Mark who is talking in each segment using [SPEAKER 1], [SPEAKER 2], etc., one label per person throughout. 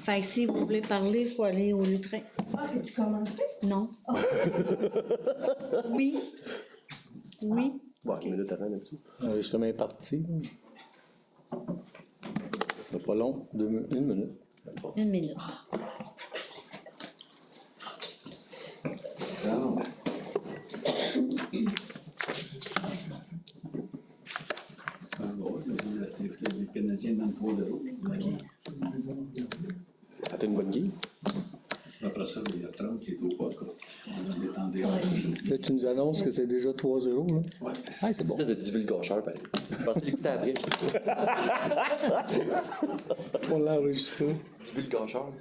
[SPEAKER 1] Fait que si vous voulez parler, il faut aller au lutrin.
[SPEAKER 2] Ah, c'est-tu commencé?
[SPEAKER 1] Non. Oui. Oui.
[SPEAKER 3] Bon, une minute avant là-dessus.
[SPEAKER 4] Le chemin est parti. Ce sera pas long, une minute.
[SPEAKER 1] Une minute.
[SPEAKER 5] Les Canadiens dans le 3-0.
[SPEAKER 3] C'était une bonne game.
[SPEAKER 5] Après ça, il y a Trump qui est au pas. On a détendu.
[SPEAKER 4] Là, tu nous annonces que c'est déjà 3-0. Là.
[SPEAKER 5] Ouais.
[SPEAKER 4] Ah, c'est bon.
[SPEAKER 3] Espèce de divulgacheur, par exemple. Je pensais l'écouter après.
[SPEAKER 4] On l'a enregistré.
[SPEAKER 3] Divulgacheur.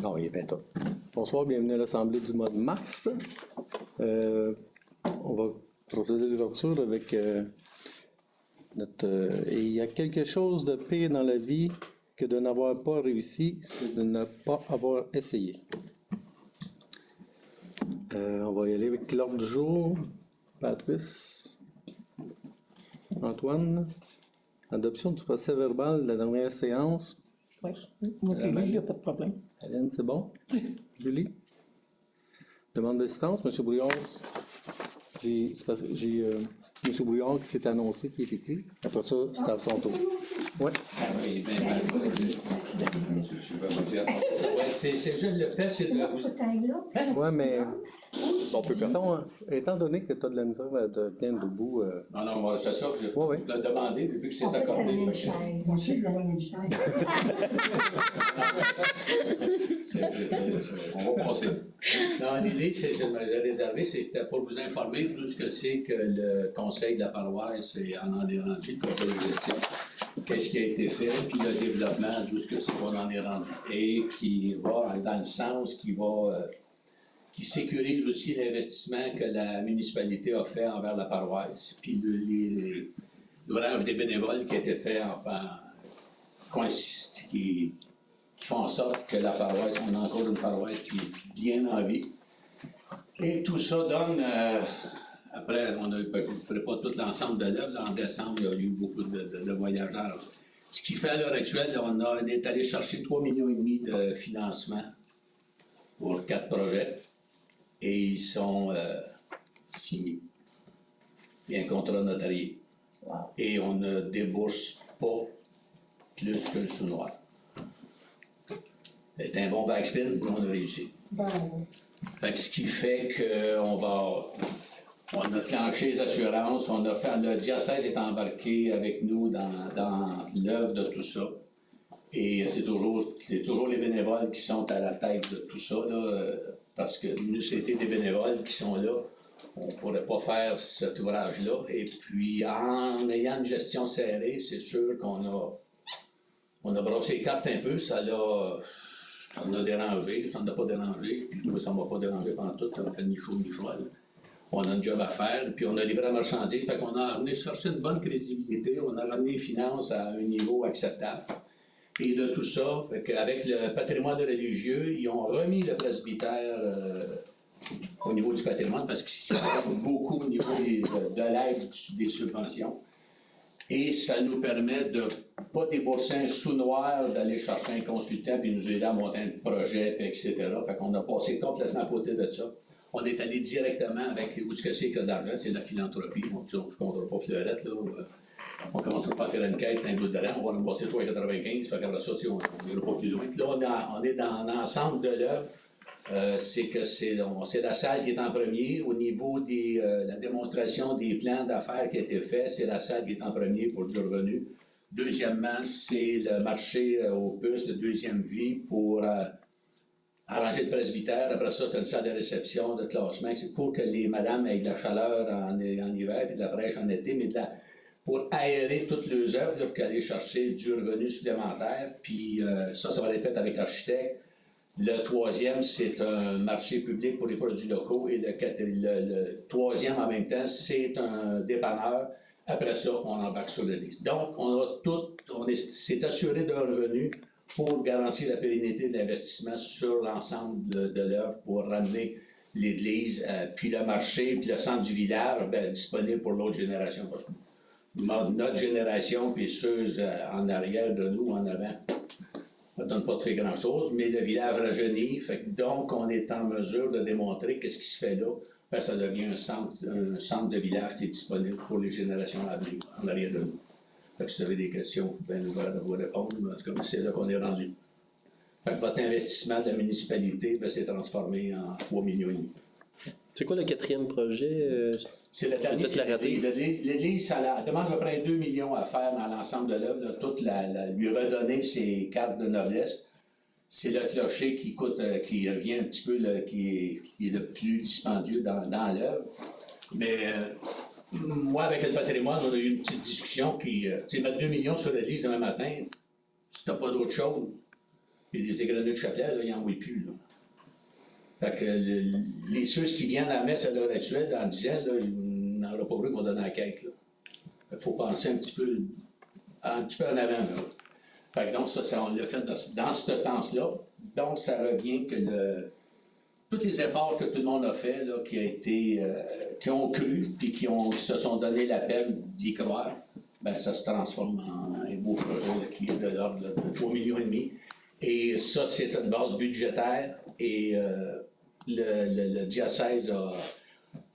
[SPEAKER 4] Non, il est pas top. Bonsoir, bienvenue à l'Assemblée du mois de mars. On va procéder à l'ouverture avec et il y a quelque chose de pire dans la vie que de n'avoir pas réussi, c'est de ne pas avoir essayé. On va y aller avec l'ordre du jour. Patrice. Antoine. Adoption du procès verbal de la dernière séance.
[SPEAKER 2] Oui. Moi, j'ai lu, il n'y a pas de problème.
[SPEAKER 4] Hélène, c'est bon? Julie? Demande d'assistance, M. Brouillard. C'est parce que j'ai M. Brouillard qui s'est annoncé, qui est écrit. Après ça, c'est à son tour. Oui.
[SPEAKER 5] Oui, bien, c'est juste le fait, c'est de.
[SPEAKER 4] Oui, mais on peut étant donné que tu as de la misère à te tenir debout.
[SPEAKER 5] Non, c'est ça que j'ai
[SPEAKER 4] Ouais.
[SPEAKER 5] demandé, vu que c'est accordé.
[SPEAKER 2] Moi aussi, je vais avoir une chaise.
[SPEAKER 5] On va passer. Non, l'idée, c'est que je me l'ai réservé, c'était pour vous informer de tout ce que c'est que le conseil de la paroisse en est rendu, le conseil de gestion. Qu'est-ce qui a été fait, puis le développement, d'où ce que c'est qu'on en est rendu. Et qui va dans le sens qui sécurise aussi l'investissement que la municipalité a fait envers la paroisse, puis l'ouvrage des bénévoles qui a été fait qui font en sorte que la paroisse, on a encore une paroisse qui est bien en vie. Et tout ça donne, après, je ne ferai pas tout l'ensemble de l'œuvre. En décembre, il y a eu beaucoup de voyageurs. Ce qui fait à l'heure actuelle, on est allé chercher 3,5 millions de financement pour 4 projets. Et ils sont finis. Il y a un contrat notarié. Wow. Et on ne débourse pas plus qu'un sous-noir. C'est un bon backspin, mais on a réussi.
[SPEAKER 2] Bon.
[SPEAKER 5] Fait que ce qui fait qu'on a clenché les assurances, le diocèse est embarqué avec nous dans l'œuvre de tout ça. Et c'est toujours les bénévoles qui sont à la tête de tout ça, là, parce que nous, c'était des bénévoles qui sont là. On ne pourrait pas faire cet ouvrage-là. Et puis, en ayant une gestion serrée, c'est sûr qu'on a brossé les cartes un peu. Ça nous a dérangé, ça ne nous a pas dérangé. Puis, ça ne m'a pas dérangé pendant tout. Ça m'a fait ni chaud ni froid. On a un job à faire, puis on a livré la marchandise. Fait qu'on a cherché une bonne crédibilité. On a ramené les finances à un niveau acceptable. Et de tout ça, avec le patrimoine religieux, ils ont remis le presbytère au niveau du patrimoine parce que c'est beaucoup au niveau de l'aide des subventions. Et ça nous permet de ne pas débourser un sous-noir, d'aller chercher un consultant puis nous aider à monter un projet, etc. Fait qu'on a passé complètement à côté de ça. On est allé directement avec où ce que c'est que de l'argent, c'est de la philanthropie. Donc, je ne compterai pas Fleurette, là. On commence pas à faire une quête, un bout de rang, on va rembourser 3,95, fait qu'après ça, on n'ira pas plus loin. Là, on est dans l'ensemble de l'œuvre. C'est la salle qui est en premier. Au niveau de la démonstration des plans d'affaires qui a été fait, c'est la salle qui est en premier pour du revenu. Deuxièmement, c'est le marché aux puces de deuxième vie pour arranger le presbytère. Après ça, c'est une salle de réception, de classement. C'est pour que les madames aient de la chaleur en hiver et de la fraîche en été, mais pour aérer toutes les œuvres, pour aller chercher du revenu supplémentaire. Puis ça va être fait avec l'architecte. Le troisième, c'est un marché public pour les produits locaux. Et le troisième, en même temps, c'est un dépanneur. Après ça, on embarque sur le liste. Donc, c'est assuré d'un revenu pour garantir la pérennité de l'investissement sur l'ensemble de l'œuvre pour ramener l'église, puis le marché, puis le centre du village disponible pour l'autre génération. notre génération, puis ceux en arrière de nous, en avant, ça ne donne pas de fait grand-chose, mais le village rajeunit, donc on est en mesure de démontrer que ce qui se fait là, ben, ça devient un centre de village qui est disponible pour les générations à venir, en arrière de nous. Fait que si vous avez des questions, ben, nous allons vous répondre, mais en tout cas, c'est là qu'on est rendu. Fait que votre investissement de la municipalité ben, s'est transformé en 3,5 millions.
[SPEAKER 3] C'est quoi le 4e projet?
[SPEAKER 5] C'est le dernier.
[SPEAKER 3] Peut-être la rater.
[SPEAKER 5] L'église, ça demande à peu près 2 millions à faire dans l'ensemble de l'œuvre, lui redonner ses cartes de noblesse. C'est le clocher qui coûte, qui revient un petit peu, qui est le plus dispendieux dans l'œuvre. Mais moi, avec le patrimoine, on a eu une petite discussion qui, tu sais, mettre 2 millions sur l'église demain matin, si t'as pas d'autre chose, puis les égrenés de chapelet, là, ils n'en voient plus. Là. Fait que ceux qui viennent à la messe à l'heure actuelle, dans 10 ans, là, il n'en aura pas vu qu'on donne la quête. Il faut penser un petit peu en avant. Là. Fait que donc, ça, on l'a fait dans ce sens-là. Donc, ça revient que tous les efforts que tout le monde a fait, là, qui ont cru, puis qui se sont donné la peine d'y croire, ben, ça se transforme en un beau projet là, qui est de l'ordre de 3,5 millions. Et ça, c'est une base budgétaire. Et le diocèse a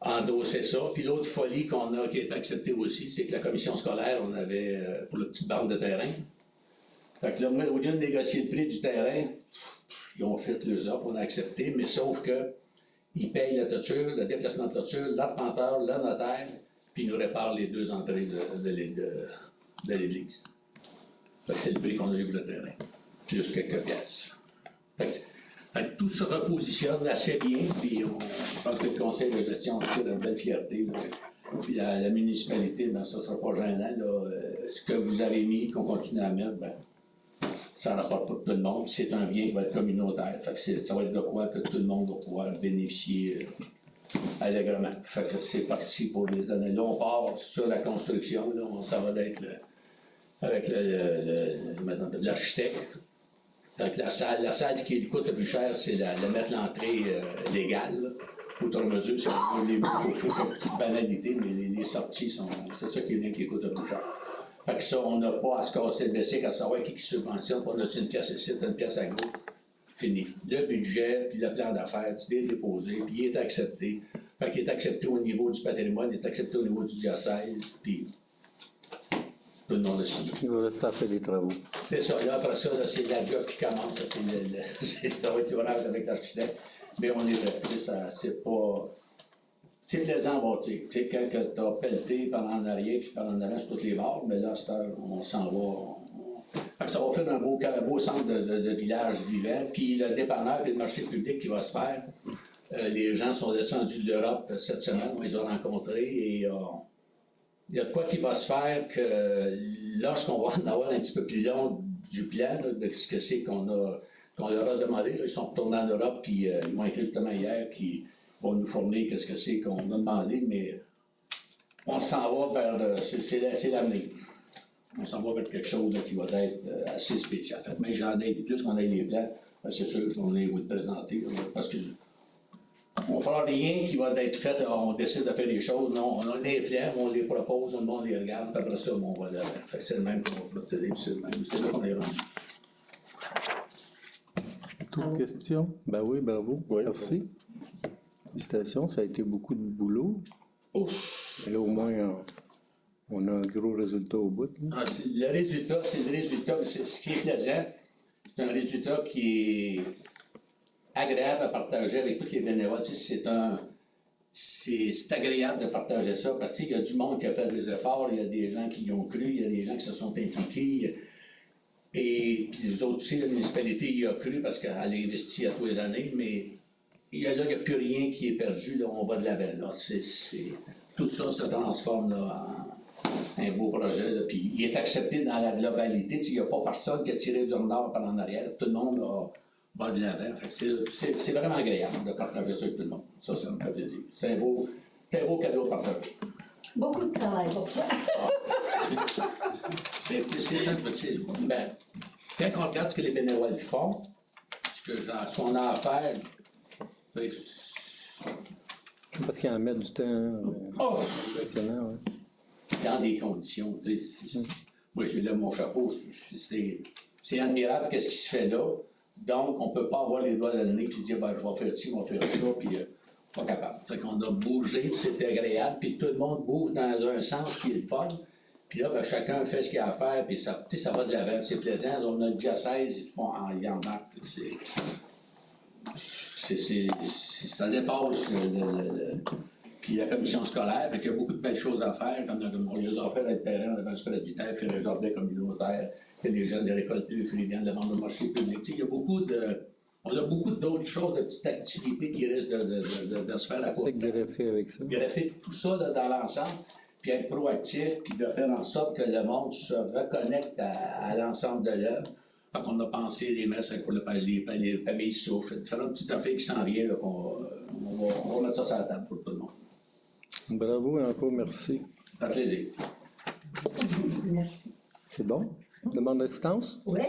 [SPEAKER 5] endossé ça. Puis l'autre folie qu'on a, qui est acceptée aussi, c'est que la commission scolaire, on avait pour la petite bande de terrain. Fait que là, au lieu de négocier le prix du terrain, ils ont fait leurs offres, on a accepté, mais sauf que ils payent la toiture, le déplacement de toiture, l'arpenteur, le notaire, puis ils nous réparent les 2 entrées de l'église. Fait que c'est le prix qu'on a eu pour le terrain, plus quelques pièces. Fait que tout se repositionne assez bien, puis je pense que le conseil de gestion a fait une belle fierté. Là. Puis la municipalité, ben, ça ne sera pas gênant. Là. Ce que vous avez mis, qu'on continue à mettre, ben, ça rapporte pas tout le monde. C'est un bien qui va être communautaire. Fait que ça va être de quoi que tout le monde va pouvoir bénéficier allègrement. Fait que c'est parti pour les années. Là, on part sur la construction. Là, ça va être avec l'architecte. Donc la salle, ce qui coûte le plus cher, c'est de mettre l'entrée légale. Là. Outre mesure, c'est une petite banalité, mais les sorties, c'est ça qui coûte le plus cher. Fait que ça, on n'a pas à se casser le bessic à savoir qui subventionne, on a une pièce ici, une pièce à gauche. Fini. Le budget, puis le plan d'affaires, tu l'as déposé, puis il est accepté. Fait qu'il est accepté au niveau du patrimoine, il est accepté au niveau du diocèse, puis tout le monde a signé.
[SPEAKER 4] Il va rester à faire les travaux.
[SPEAKER 5] C'est ça. Là, après ça, là, c'est la job qui commence. C'est le retournage avec l'architecte. Mais on est prêt. C'est pas... C'est plaisant à bâtir. Tu sais, quand tu as pelleté par en arrière puis par en avant sur toutes les bords, mais là, à cette heure, on s'en va. Fait que ça va faire un beau centre de village vivant. Puis le dépanneur et le marché public qui va se faire. Les gens sont descendus de l'Europe cette semaine. On les a rencontrés et... il y a de quoi qui va se faire que lorsqu'on va en avoir un petit peu plus long du plan, là, de ce que c'est qu'on leur a demandé, là, ils sont retournés en Europe, puis ils m'ont écrit justement hier qu'ils vont nous fournir qu'est-ce que c'est qu'on a demandé, mais on s'en va vers, c'est l'avenir. On s'en va vers quelque chose là, qui va être assez spécial. Fait, mais j'en ai, plus qu'on ait les plans, ben, c'est sûr que je vais vous le présenter, là, parce que on ne fera rien qui va être fait, on décide de faire des choses. Non, on a des plans, on les propose, on les regarde, puis après ça, on va là. C'est le même qu'on va procéder, c'est le même. C'est là qu'on est rendu.
[SPEAKER 4] Toute question? Ben oui, bravo.
[SPEAKER 3] Oui.
[SPEAKER 4] Merci. Félicitations, ça a été beaucoup de boulot.
[SPEAKER 5] Ouf.
[SPEAKER 4] Et là, au moins, on a un gros résultat au bout.
[SPEAKER 5] Ah, le résultat, mais c'est ce qui est plaisant. C'est un résultat qui est agréable à partager avec tous les bénévoles. Tu sais, c'est agréable de partager ça parce qu'il y a du monde qui a fait des efforts, il y a des gens qui y ont cru, il y a des gens qui se sont impliqués. Et puis les autres aussi, la municipalité y a cru parce qu'elle a investi à tous les années, mais il n'y a plus rien qui est perdu. Là, on va de l'avant. Là. Tout ça se transforme là, en un beau projet. Là, puis il est accepté dans la globalité. Il n'y a pas personne qui a tiré du nord par en arrière. Tout le monde va de l'avant. C'est vraiment agréable de partager ça avec tout le monde. Ça me fait plaisir. C'est un beau cadeau à partager.
[SPEAKER 2] Beaucoup de travail pour toi.
[SPEAKER 5] C'est un petit. Ben, quand on regarde ce que les bénévoles font, ce qu'on a à faire, ben,
[SPEAKER 4] Parce qu'il y en met du temps.
[SPEAKER 5] oh,
[SPEAKER 4] Impressionnant, ouais.
[SPEAKER 5] dans des conditions. Moi, j'ai là mon chapeau. C'est admirable qu'est-ce qui se fait là. Donc, on ne peut pas avoir les doigts dans le nez et dire ben, je vais faire ci, je vais faire ça, puis pas capable. Fait qu'on a bougé, c'est agréable, puis tout le monde bouge dans un sens qui est le fun. Puis là, ben, chacun fait ce qu'il a à faire, puis ça va de l'avant, c'est plaisant. On a le diocèse, ils font en embarque. Ça dépasse puis la commission scolaire, fait qu'il y a beaucoup de belles choses à faire, comme on les a fait à le terrain, devant le scolaire du terre, faire un jardin communautaire, que les jeunes de récolter, les viandes de vendre au marché public. Il y a on a beaucoup d'autres choses, de petites activités qui risquent de se faire à
[SPEAKER 4] C'est greffé avec ça.
[SPEAKER 5] greffer tout ça là, dans l'ensemble, puis être proactif, puis de faire en sorte que le monde se reconnecte à l'ensemble de l'œuvre. Fait qu'on a pensé des messes pour les familles souches, différentes petites affaires qui s'en viennent, on va mettre ça sur la table pour tout le monde.
[SPEAKER 4] Bravo et encore merci.
[SPEAKER 5] Ça fait plaisir.
[SPEAKER 2] Merci.
[SPEAKER 4] C'est bon? Demande d'assistance?
[SPEAKER 2] Oui,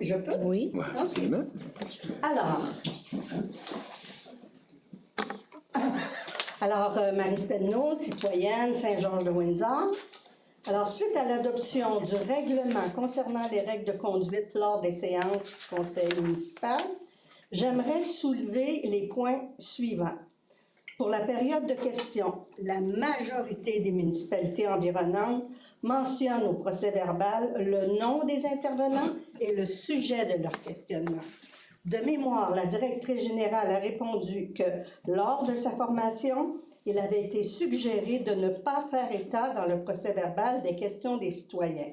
[SPEAKER 2] je peux?
[SPEAKER 1] Oui.
[SPEAKER 4] Ouais,
[SPEAKER 2] Ok.
[SPEAKER 4] absolument.
[SPEAKER 2] Alors, Marie Spenneau, citoyenne Saint-Georges-de-Windsor. Alors, suite à l'adoption du règlement concernant les règles de conduite lors des séances du conseil municipal, j'aimerais soulever les points suivants. Pour la période de questions, la majorité des municipalités environnantes mentionnent au procès-verbal le nom des intervenants et le sujet de leur questionnement. De mémoire, la directrice générale a répondu que, lors de sa formation, il avait été suggéré de ne pas faire état dans le procès-verbal des questions des citoyens.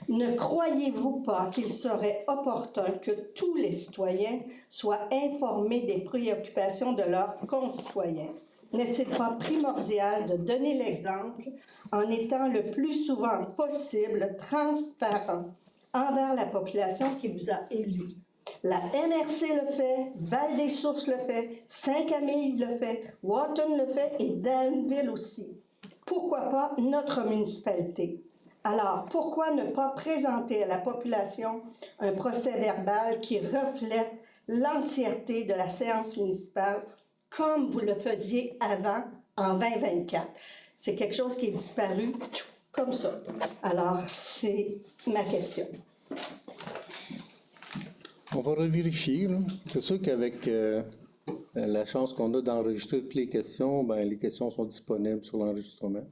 [SPEAKER 2] Ne croyez-vous pas qu'il serait opportun que tous les citoyens soient informés des préoccupations de leurs concitoyens? N'est-il pas primordial de donner l'exemple en étant le plus souvent possible transparent envers la population qui vous a élu? La MRC le fait, Val-des-Sources le fait, Saint-Camille le fait, Wharton le fait et Danville aussi. Pourquoi pas notre municipalité? Alors, pourquoi ne pas présenter à la population un procès-verbal qui reflète l'entièreté de la séance municipale comme vous le faisiez avant, en 2024? C'est quelque chose qui est disparu comme ça. Alors, c'est ma question.
[SPEAKER 4] On va revérifier. Là. C'est sûr qu'avec la chance qu'on a d'enregistrer toutes les questions, ben, les questions sont disponibles sur l'enregistrement.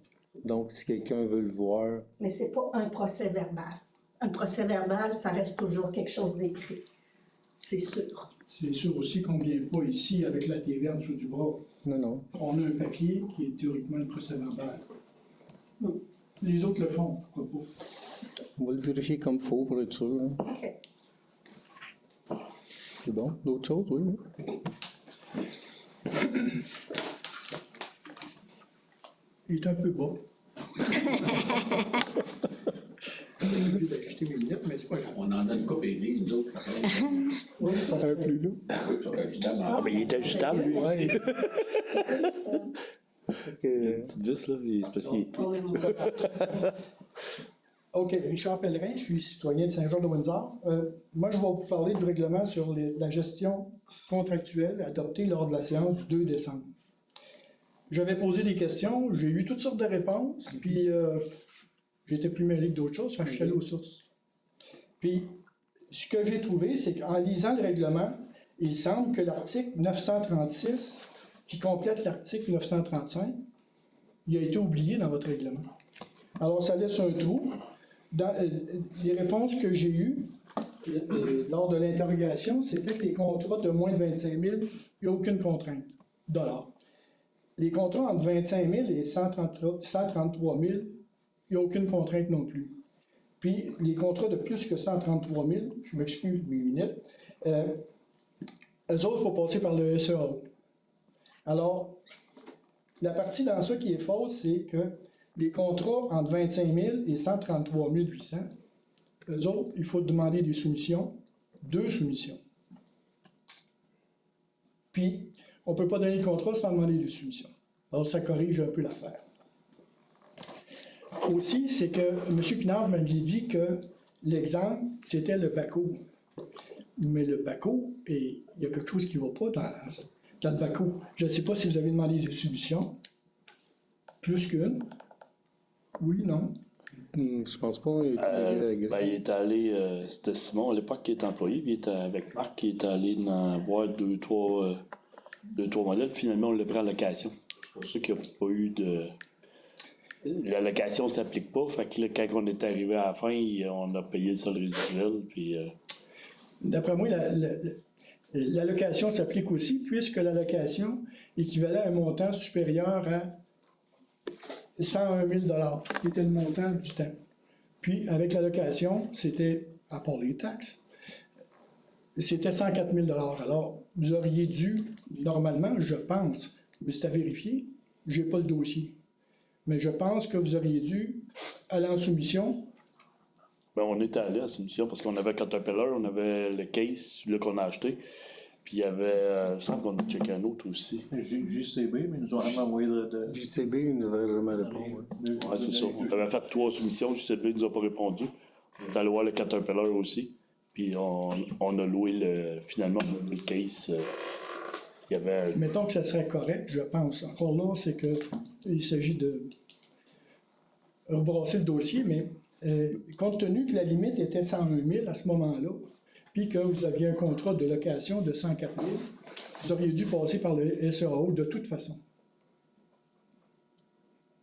[SPEAKER 4] Donc, si quelqu'un veut le voir...
[SPEAKER 2] Mais ce n'est pas un procès-verbal. Un procès-verbal, ça reste toujours quelque chose d'écrit. C'est sûr.
[SPEAKER 6] C'est sûr aussi qu'on ne vient pas ici avec la TV en dessous du bras.
[SPEAKER 4] Non, non.
[SPEAKER 6] On a un papier qui est théoriquement le procès-verbal. Les autres le font, pourquoi pas?
[SPEAKER 4] On va le vérifier comme il faut pour être sûr. Là.
[SPEAKER 2] OK.
[SPEAKER 4] C'est bon? D'autres choses? Oui.
[SPEAKER 6] Il est un peu bas. J'ai oublié d'ajuster mes lunettes, mais c'est pas grave.
[SPEAKER 5] On en a une coupe église, nous autres.
[SPEAKER 6] Oui, ça
[SPEAKER 4] Un
[SPEAKER 6] serait...
[SPEAKER 4] plus lourd.
[SPEAKER 5] Oui, ça va ajustable.
[SPEAKER 3] Ah, mais il est ajustable, lui.
[SPEAKER 4] Ouais. Parce que...
[SPEAKER 3] Petite vis, là, il est spécial.
[SPEAKER 6] OK, Richard Pellerin, je suis citoyen de Saint-Georges-de-Windsor. Moi, je vais vous parler du règlement sur la gestion contractuelle adoptée lors de la séance du 2 décembre. J'avais posé des questions, j'ai eu toutes sortes de réponses, puis j'étais plus mêlé que d'autres choses, je suis allé aux sources. Puis, ce que j'ai trouvé, c'est qu'en lisant le règlement, il semble que l'article 936, qui complète l'article 935, il a été oublié dans votre règlement. Alors, ça laisse un trou. Dans les réponses que j'ai eues lors de l'interrogation, c'était que les contrats de moins de 25 000, il n'y a aucune contrainte. $. Les contrats entre 25 000 et 133 000, il n'y a aucune contrainte non plus. Puis, les contrats de plus que 133 000, je m'excuse, 8 minutes, eux autres, il faut passer par le SEA. Alors, la partie dans ça qui est fausse, c'est que les contrats entre 25 000 et 133 800, eux autres, il faut demander des soumissions, 2 soumissions. Puis, on ne peut pas donner le contrat sans demander des soumissions. Alors, ça corrige un peu l'affaire. Aussi, c'est que M. Pinard m'avait dit que l'exemple, c'était le BACO. Mais le BACO, il y a quelque chose qui ne va pas dans le BACO. Je ne sais pas si vous avez demandé des soumissions, plus qu'une, Oui, non.
[SPEAKER 4] Je pense pas. Il
[SPEAKER 3] Il était allé, c'était Simon à l'époque qui était employé, puis il était avec Marc, qui était allé voir deux, trois modèles, puis finalement on l'a pris en location. C'est pour ça qu'il n'y a pas eu de. La location ne s'applique pas, fait que là, quand on est arrivé à la fin, on a payé le sol résiduel, puis.
[SPEAKER 6] D'après moi, l'allocation s'applique aussi, puisque l'allocation équivalait à un montant supérieur à 101 000 $, qui était le montant du temps. Puis, avec l'allocation, c'était, à part les taxes, c'était 104 000 $. Alors, vous auriez dû, normalement, je pense, mais c'est à vérifier, je n'ai pas le dossier, mais je pense que vous auriez dû aller en soumission.
[SPEAKER 3] Ben, on était allé à cette mission parce qu'on avait Caterpillar, on avait le case, celui qu'on a acheté. Puis il y avait, il me semble qu'on a checké un autre aussi.
[SPEAKER 7] JCB, mais ils nous ont jamais envoyé de...
[SPEAKER 4] JCB, il ne devrait jamais répondre.
[SPEAKER 3] Ouais, c'est ça. On avait fait 3 soumissions, JCB ne nous a pas répondu. On est allé voir le Caterpillar aussi. Puis on a loué finalement, on a loué le case. Il y avait.
[SPEAKER 6] Mettons que ça serait correct, je pense. Encore là, c'est qu'il s'agit de rebrasser le dossier, mais compte tenu que la limite était 101 000 à ce moment-là, puis que vous aviez un contrat de location de 104 000, vous auriez dû passer par le SEAO de toute façon.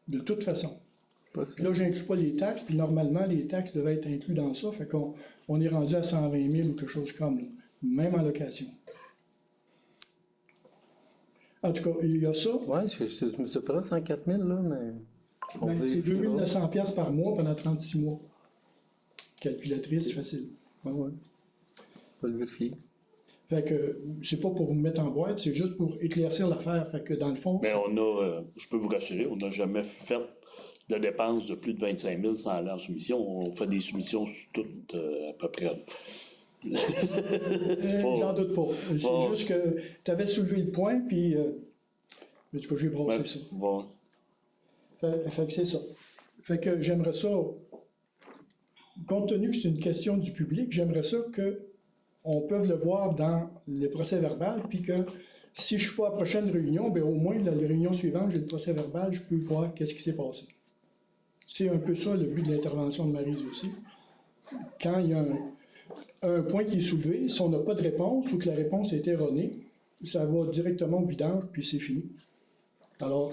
[SPEAKER 6] De toute façon. Là, je n'inclus pas les taxes, puis normalement, les taxes devaient être inclus dans ça, fait qu'on est rendu à 120 000 ou quelque chose comme là, même en location. En tout cas, il y a ça.
[SPEAKER 4] Oui, je me suis pris 104 000, là, mais.
[SPEAKER 6] C'est 2 900 $ par mois pendant 36 mois. Calculatrice, facile.
[SPEAKER 4] Oui, oui. Faut le vérifier.
[SPEAKER 6] Fait que c'est pas pour vous mettre en boîte, c'est juste pour éclaircir l'affaire. Fait que dans le fond.
[SPEAKER 3] Mais on a, je peux vous rassurer, on n'a jamais fait de dépenses de plus de 25 000 sans aller en soumission. On fait des soumissions sur toutes à peu près.
[SPEAKER 6] J'en doute pas. C'est juste que tu avais soulevé le point, puis. Mais du coup, j'ai brossé ça.
[SPEAKER 3] Bon.
[SPEAKER 6] Fait que c'est ça. Fait que j'aimerais ça. Compte tenu que c'est une question du public, j'aimerais ça qu'on puisse le voir dans le procès verbal, puis que si je ne suis pas à la prochaine réunion, bien au moins la réunion suivante, j'ai le procès verbal, je peux voir qu'est-ce qui s'est passé. C'est un peu ça le but de l'intervention de Maryse aussi. Quand il y a un point qui est soulevé, si on n'a pas de réponse ou que la réponse est erronée, ça va directement au vidange, puis c'est fini. Alors,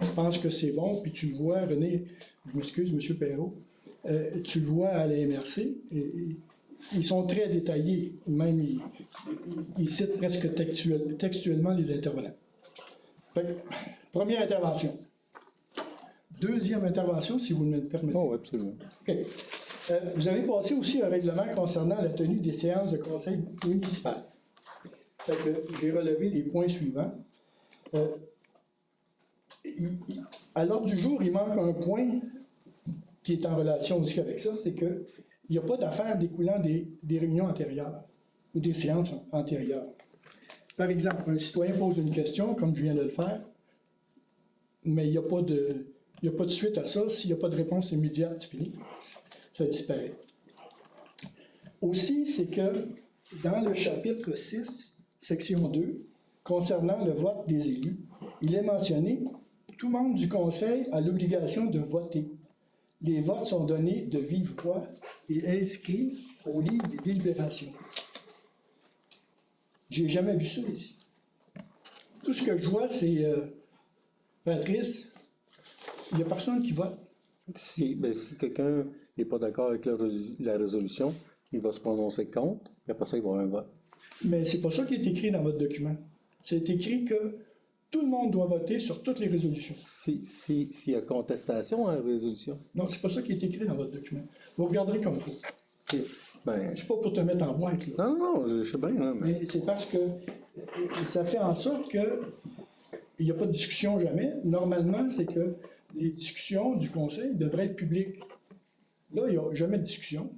[SPEAKER 6] je pense que c'est bon, puis tu le vois, René, je m'excuse, M. Perrault, tu le vois à la MRC, ils sont très détaillés, même ils citent presque textuellement les intervenants. Fait que, première intervention. Deuxième intervention, si vous me le permettez.
[SPEAKER 4] Oh, absolument.
[SPEAKER 6] OK. Vous avez passé aussi un règlement concernant la tenue des séances de conseil municipal. Fait que j'ai relevé les points suivants. À l'ordre du jour, il manque un point qui est en relation aussi avec ça, c'est qu'il n'y a pas d'affaires découlant des réunions antérieures ou des séances antérieures. Par exemple, un citoyen pose une question, comme je viens de le faire, mais il n'y a pas de suite à ça. S'il n'y a pas de réponse immédiate, c'est fini. Ça disparaît. Aussi, c'est que dans le chapitre 6, section 2, concernant le vote des élus, il est mentionné « Tout membre du Conseil a l'obligation de voter. Les votes sont donnés de vive voix et inscrits au livre des délibérations. » J'ai jamais vu ça ici. Tout ce que je vois, c'est Patrice, il n'y a personne qui vote.
[SPEAKER 4] Si quelqu'un n'est pas d'accord avec la résolution, il va se prononcer contre, et après ça, il va avoir un vote.
[SPEAKER 6] Mais c'est pas ça qui est écrit dans votre document. C'est écrit que tout le monde doit voter sur toutes les résolutions.
[SPEAKER 4] S'il y a contestation à la résolution.
[SPEAKER 6] Non, c'est pas ça qui est écrit dans votre document. Vous regarderez comme il faut.
[SPEAKER 4] Ben,
[SPEAKER 6] Je suis pas pour te mettre en boîte, là.
[SPEAKER 4] non, je sais bien, là, mais...
[SPEAKER 6] Mais c'est parce que ça fait en sorte que il n'y a pas de discussion jamais. Normalement, c'est que les discussions du Conseil devraient être publiques. Là, il n'y a jamais de discussion.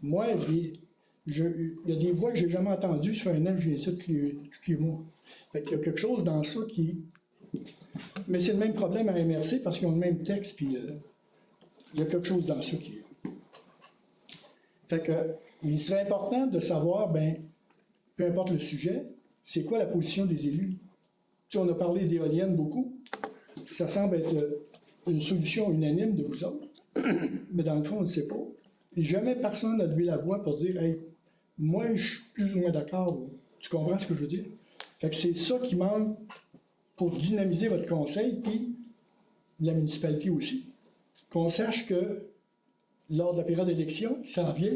[SPEAKER 6] Moi, il y a des voix que je n'ai jamais entendues. Ça fait un an que je viens ici tous les mois. Fait qu'il y a quelque chose dans ça qui... Mais c'est le même problème à MRC parce qu'ils ont le même texte, puis il y a quelque chose dans ça qui... Fait que, il serait important de savoir, peu importe le sujet, c'est quoi la position des élus. Tu sais, on a parlé d'éoliennes beaucoup. Ça semble être une solution unanime de vous autres, mais dans le fond, on ne sait pas. Et jamais personne n'a levé la voix pour dire « Hey, moi, je suis plus ou moins d'accord. » Tu comprends ce que je veux dire? Fait que c'est ça qui manque pour dynamiser votre conseil, puis la municipalité aussi. Qu'on sache que lors de la période d'élection qui s'en vient,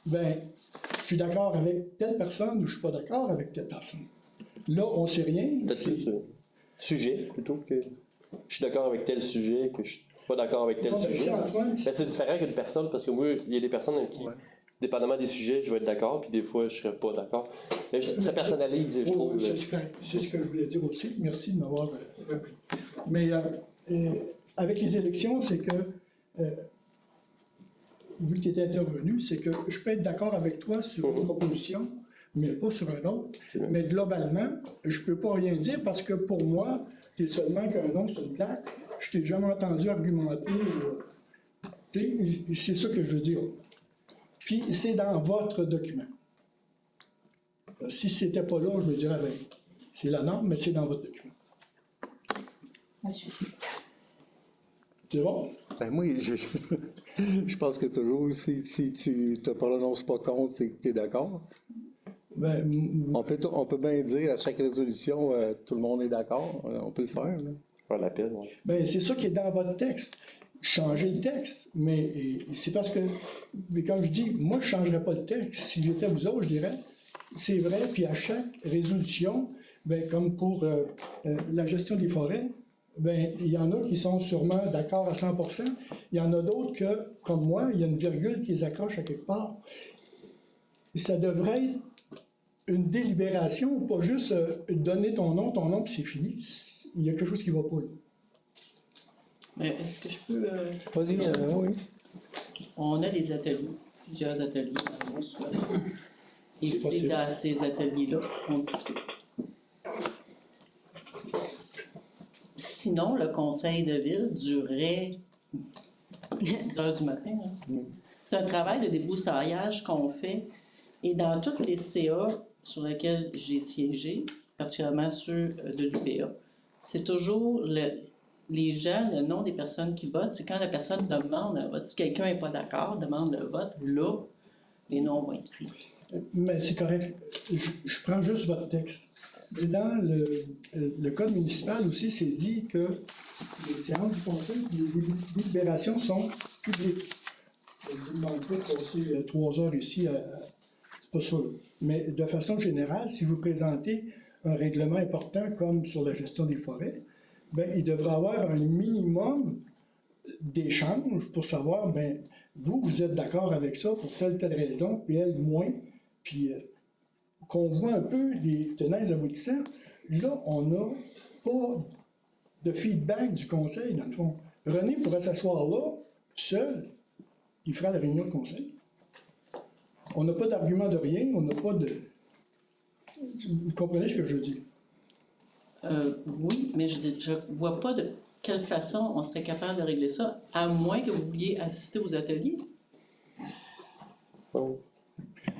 [SPEAKER 6] ben, je suis d'accord avec telle personne ou je ne suis pas d'accord avec telle personne. Là, on ne sait rien.
[SPEAKER 8] Peut-être
[SPEAKER 6] C'est-
[SPEAKER 8] plus sujet plutôt que je suis d'accord avec tel sujet, que je suis pas d'accord avec tel
[SPEAKER 6] Bon, ben,
[SPEAKER 8] sujet.
[SPEAKER 6] tu sais, Antoine,
[SPEAKER 8] Ben, c'est différent qu'une personne parce que moi, il y a des personnes avec qui, dépendamment des sujets, je vais être d'accord, puis des fois, je serai pas d'accord. Mais ça personnalise, je
[SPEAKER 6] oui,
[SPEAKER 8] trouve.
[SPEAKER 6] c'est ce que je voulais dire aussi. Merci de m'avoir repris. Mais avec les élections, c'est que, vu que tu étais intervenu, c'est que je peux être d'accord avec toi sur une proposition, mais pas sur un autre. Mais globalement, je ne peux pas rien dire parce que pour moi, tu es seulement qu'un nom sur une plaque. Je t'ai jamais entendu argumenter. C'est ça que je veux dire. Puis c'est dans votre document. Si c'était pas là, je me dirais, ben, c'est la norme, mais c'est dans votre document.
[SPEAKER 1] Monsieur.
[SPEAKER 6] C'est bon?
[SPEAKER 4] Ben moi, je pense que toujours, si tu te prononces pas contre, c'est que tu es d'accord.
[SPEAKER 6] Ben,
[SPEAKER 4] On peut bien dire à chaque résolution, tout le monde est d'accord. On peut le faire. Là.
[SPEAKER 8] Pas la peine. Ouais.
[SPEAKER 6] ben, c'est ça qui est dans votre texte. Changez le texte, mais c'est parce que, mais quand je dis, moi, je ne changerais pas le texte. Si j'étais vous autres, je dirais, c'est vrai, puis à chaque résolution, ben, comme pour la gestion des forêts, ben, il y en a qui sont sûrement d'accord à 100%. Il y en a d'autres que, comme moi, il y a une virgule qui les accroche à quelque part. Ça devrait être une délibération, pas juste donner ton nom, puis c'est fini. Il y a quelque chose qui ne va pas là.
[SPEAKER 9] Mais est-ce que je peux...
[SPEAKER 4] Vas-y, oui.
[SPEAKER 9] On a des ateliers, plusieurs ateliers dans mon souhait. Et
[SPEAKER 6] C'est
[SPEAKER 9] c'est
[SPEAKER 6] possible.
[SPEAKER 9] dans ces ateliers-là qu'on discute. Sinon, le conseil de ville durerait 10 heures du matin. Hein. C'est un travail de débroussaillage qu'on fait. Et dans toutes les CA sur lesquelles j'ai siégé, particulièrement ceux de l'UPA, c'est toujours les gens, le nom des personnes qui votent, c'est quand la personne demande un vote. Si quelqu'un n'est pas d'accord, demande le vote, là, les noms vont être pris.
[SPEAKER 6] Mais c'est correct. Je prends juste votre texte. Et dans le code municipal aussi, c'est dit que les séances du conseil, les délibérations sont publiques. Je ne vous demande pas de passer 3 heures ici, c'est pas ça. Là. Mais de façon générale, si vous présentez un règlement important comme sur la gestion des forêts, ben, il devrait y avoir un minimum d'échanges pour savoir, ben, vous êtes d'accord avec ça pour telle raison, puis elle, moins. Puis qu'on voit un peu les tenants et aboutissants. Là, on n'a pas de feedback du conseil, dans le fond. René pourrait s'asseoir là, seul, il fera la réunion de conseil. On n'a pas d'argument de rien, on n'a pas de... Vous comprenez ce que je veux dire?
[SPEAKER 9] Oui, mais je ne vois pas de quelle façon on serait capable de régler ça, à moins que vous vouliez assister aux ateliers.
[SPEAKER 8] Donc,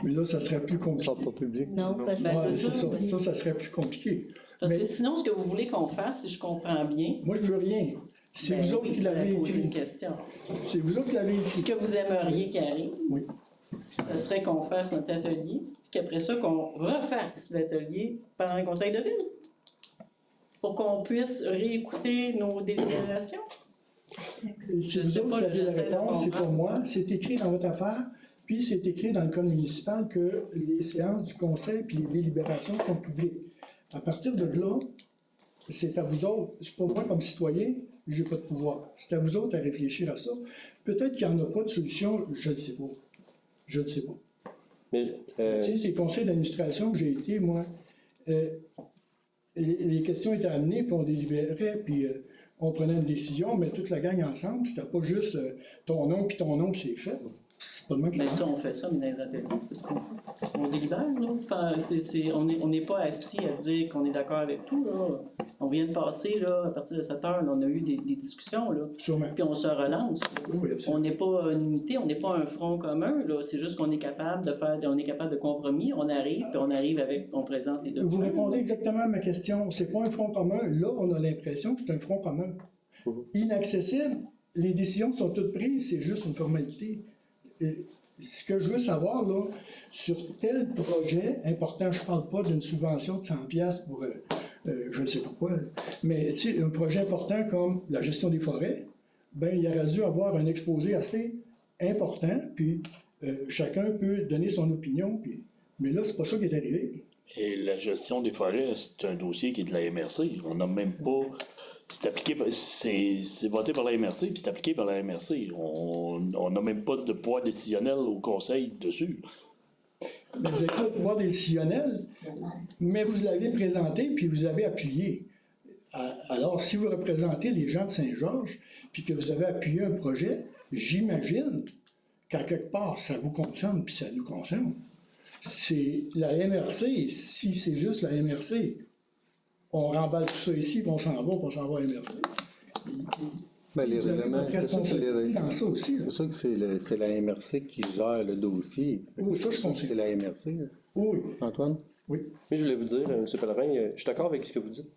[SPEAKER 6] Mais là, ça serait plus
[SPEAKER 4] Ça
[SPEAKER 6] compliqué.
[SPEAKER 4] sera pas public.
[SPEAKER 1] Non, parce que
[SPEAKER 9] Ben,
[SPEAKER 6] Ouais,
[SPEAKER 9] c'est ça.
[SPEAKER 6] ça serait plus compliqué.
[SPEAKER 9] Parce
[SPEAKER 6] Mais
[SPEAKER 9] que sinon, ce que vous voulez qu'on fasse, si je comprends bien,
[SPEAKER 6] moi, je veux rien. C'est
[SPEAKER 9] ben
[SPEAKER 6] vous autres
[SPEAKER 9] oui,
[SPEAKER 6] qui
[SPEAKER 9] vous
[SPEAKER 6] l'avez
[SPEAKER 9] allez poser une
[SPEAKER 6] écrit.
[SPEAKER 9] question.
[SPEAKER 6] C'est vous autres qui l'avez
[SPEAKER 9] Ce
[SPEAKER 6] écrit.
[SPEAKER 9] que vous aimeriez qui arrive,
[SPEAKER 6] Oui.
[SPEAKER 9] ce serait qu'on fasse notre atelier, puis qu'après ça, qu'on refasse l'atelier pendant le conseil de ville. Pour qu'on puisse réécouter nos délibérations.
[SPEAKER 6] C'est
[SPEAKER 9] Je
[SPEAKER 6] vous
[SPEAKER 9] sais
[SPEAKER 6] autres
[SPEAKER 9] pas,
[SPEAKER 6] qui avez la
[SPEAKER 9] j'essaie de
[SPEAKER 6] réponse, c'est pas
[SPEAKER 9] comprendre.
[SPEAKER 6] moi. C'est écrit dans votre affaire, puis c'est écrit dans le code municipal que les séances du conseil puis les délibérations sont publiques. À partir de là, c'est à vous autres. C'est pas moi comme citoyen, j'ai pas de pouvoir. C'est à vous autres à réfléchir à ça. Peut-être qu'il n'y en a pas de solution, je ne sais pas. Je ne sais pas.
[SPEAKER 8] mais
[SPEAKER 6] Tu sais, ces conseils d'administration que j'ai été, moi, les questions étaient amenées, puis on délibérait, puis on prenait une décision, mais toute la gang ensemble, c'était pas juste ton nom, puis c'est fait. C'est pas le même que
[SPEAKER 9] Mais
[SPEAKER 6] ça.
[SPEAKER 9] ça, on fait ça, mais dans les ateliers, parce qu'on délibère, là. Enfin, on n'est pas assis à dire qu'on est d'accord avec tout, là. On vient de passer, là, à partir de 7 heures, là, on a eu des discussions, là.
[SPEAKER 6] Sûrement.
[SPEAKER 9] Puis on se relance.
[SPEAKER 6] Oui, absolument.
[SPEAKER 9] On n'est pas une unité, on n'est pas un front commun, là. C'est juste qu'on est capable de faire, on est capable de compromis. On arrive avec, on présente les deux.
[SPEAKER 6] Vous répondez exactement à ma question. C'est pas un front commun. Là, on a l'impression que c'est un front commun. inaccessible, les décisions sont toutes prises, c'est juste une formalité. Et ce que je veux savoir, là, sur tel projet important, je ne parle pas d'une subvention de 100$ pour, je ne sais pas quoi, mais tu sais, un projet important comme la gestion des forêts, ben il aurait dû avoir un exposé assez important, puis chacun peut donner son opinion, puis, mais là, c'est pas ça qui est arrivé.
[SPEAKER 3] Et la gestion des forêts, c'est un dossier qui est de la MRC. On n'a même pas. C'est appliqué, c'est voté par la MRC, puis c'est appliqué par la MRC. On n'a même pas de pouvoir décisionnel au conseil dessus.
[SPEAKER 6] Ben, vous n'avez pas le pouvoir décisionnel, mais vous l'avez présenté, puis vous avez appuyé. Alors, si vous représentez les gens de Saint-Georges, puis que vous avez appuyé un projet, j'imagine qu'à quelque part, ça vous concerne, puis ça nous concerne. C'est la MRC, si c'est juste la MRC, on remballe tout ça ici, puis on s'en va, puis on s'en va à la MRC.
[SPEAKER 4] Ben, les
[SPEAKER 6] Vous avez
[SPEAKER 4] règlements,
[SPEAKER 6] votre
[SPEAKER 4] c'est sûr que
[SPEAKER 6] responsabilité dans ça aussi. là.
[SPEAKER 4] c'est sûr que c'est la MRC qui gère le dossier.
[SPEAKER 6] Oui, ça, je pense que
[SPEAKER 4] C'est la MRC. Là.
[SPEAKER 6] Oui,
[SPEAKER 4] Antoine?
[SPEAKER 6] oui.
[SPEAKER 8] Mais je voulais vous dire, M. Pellerin, je suis d'accord avec ce que vous dites.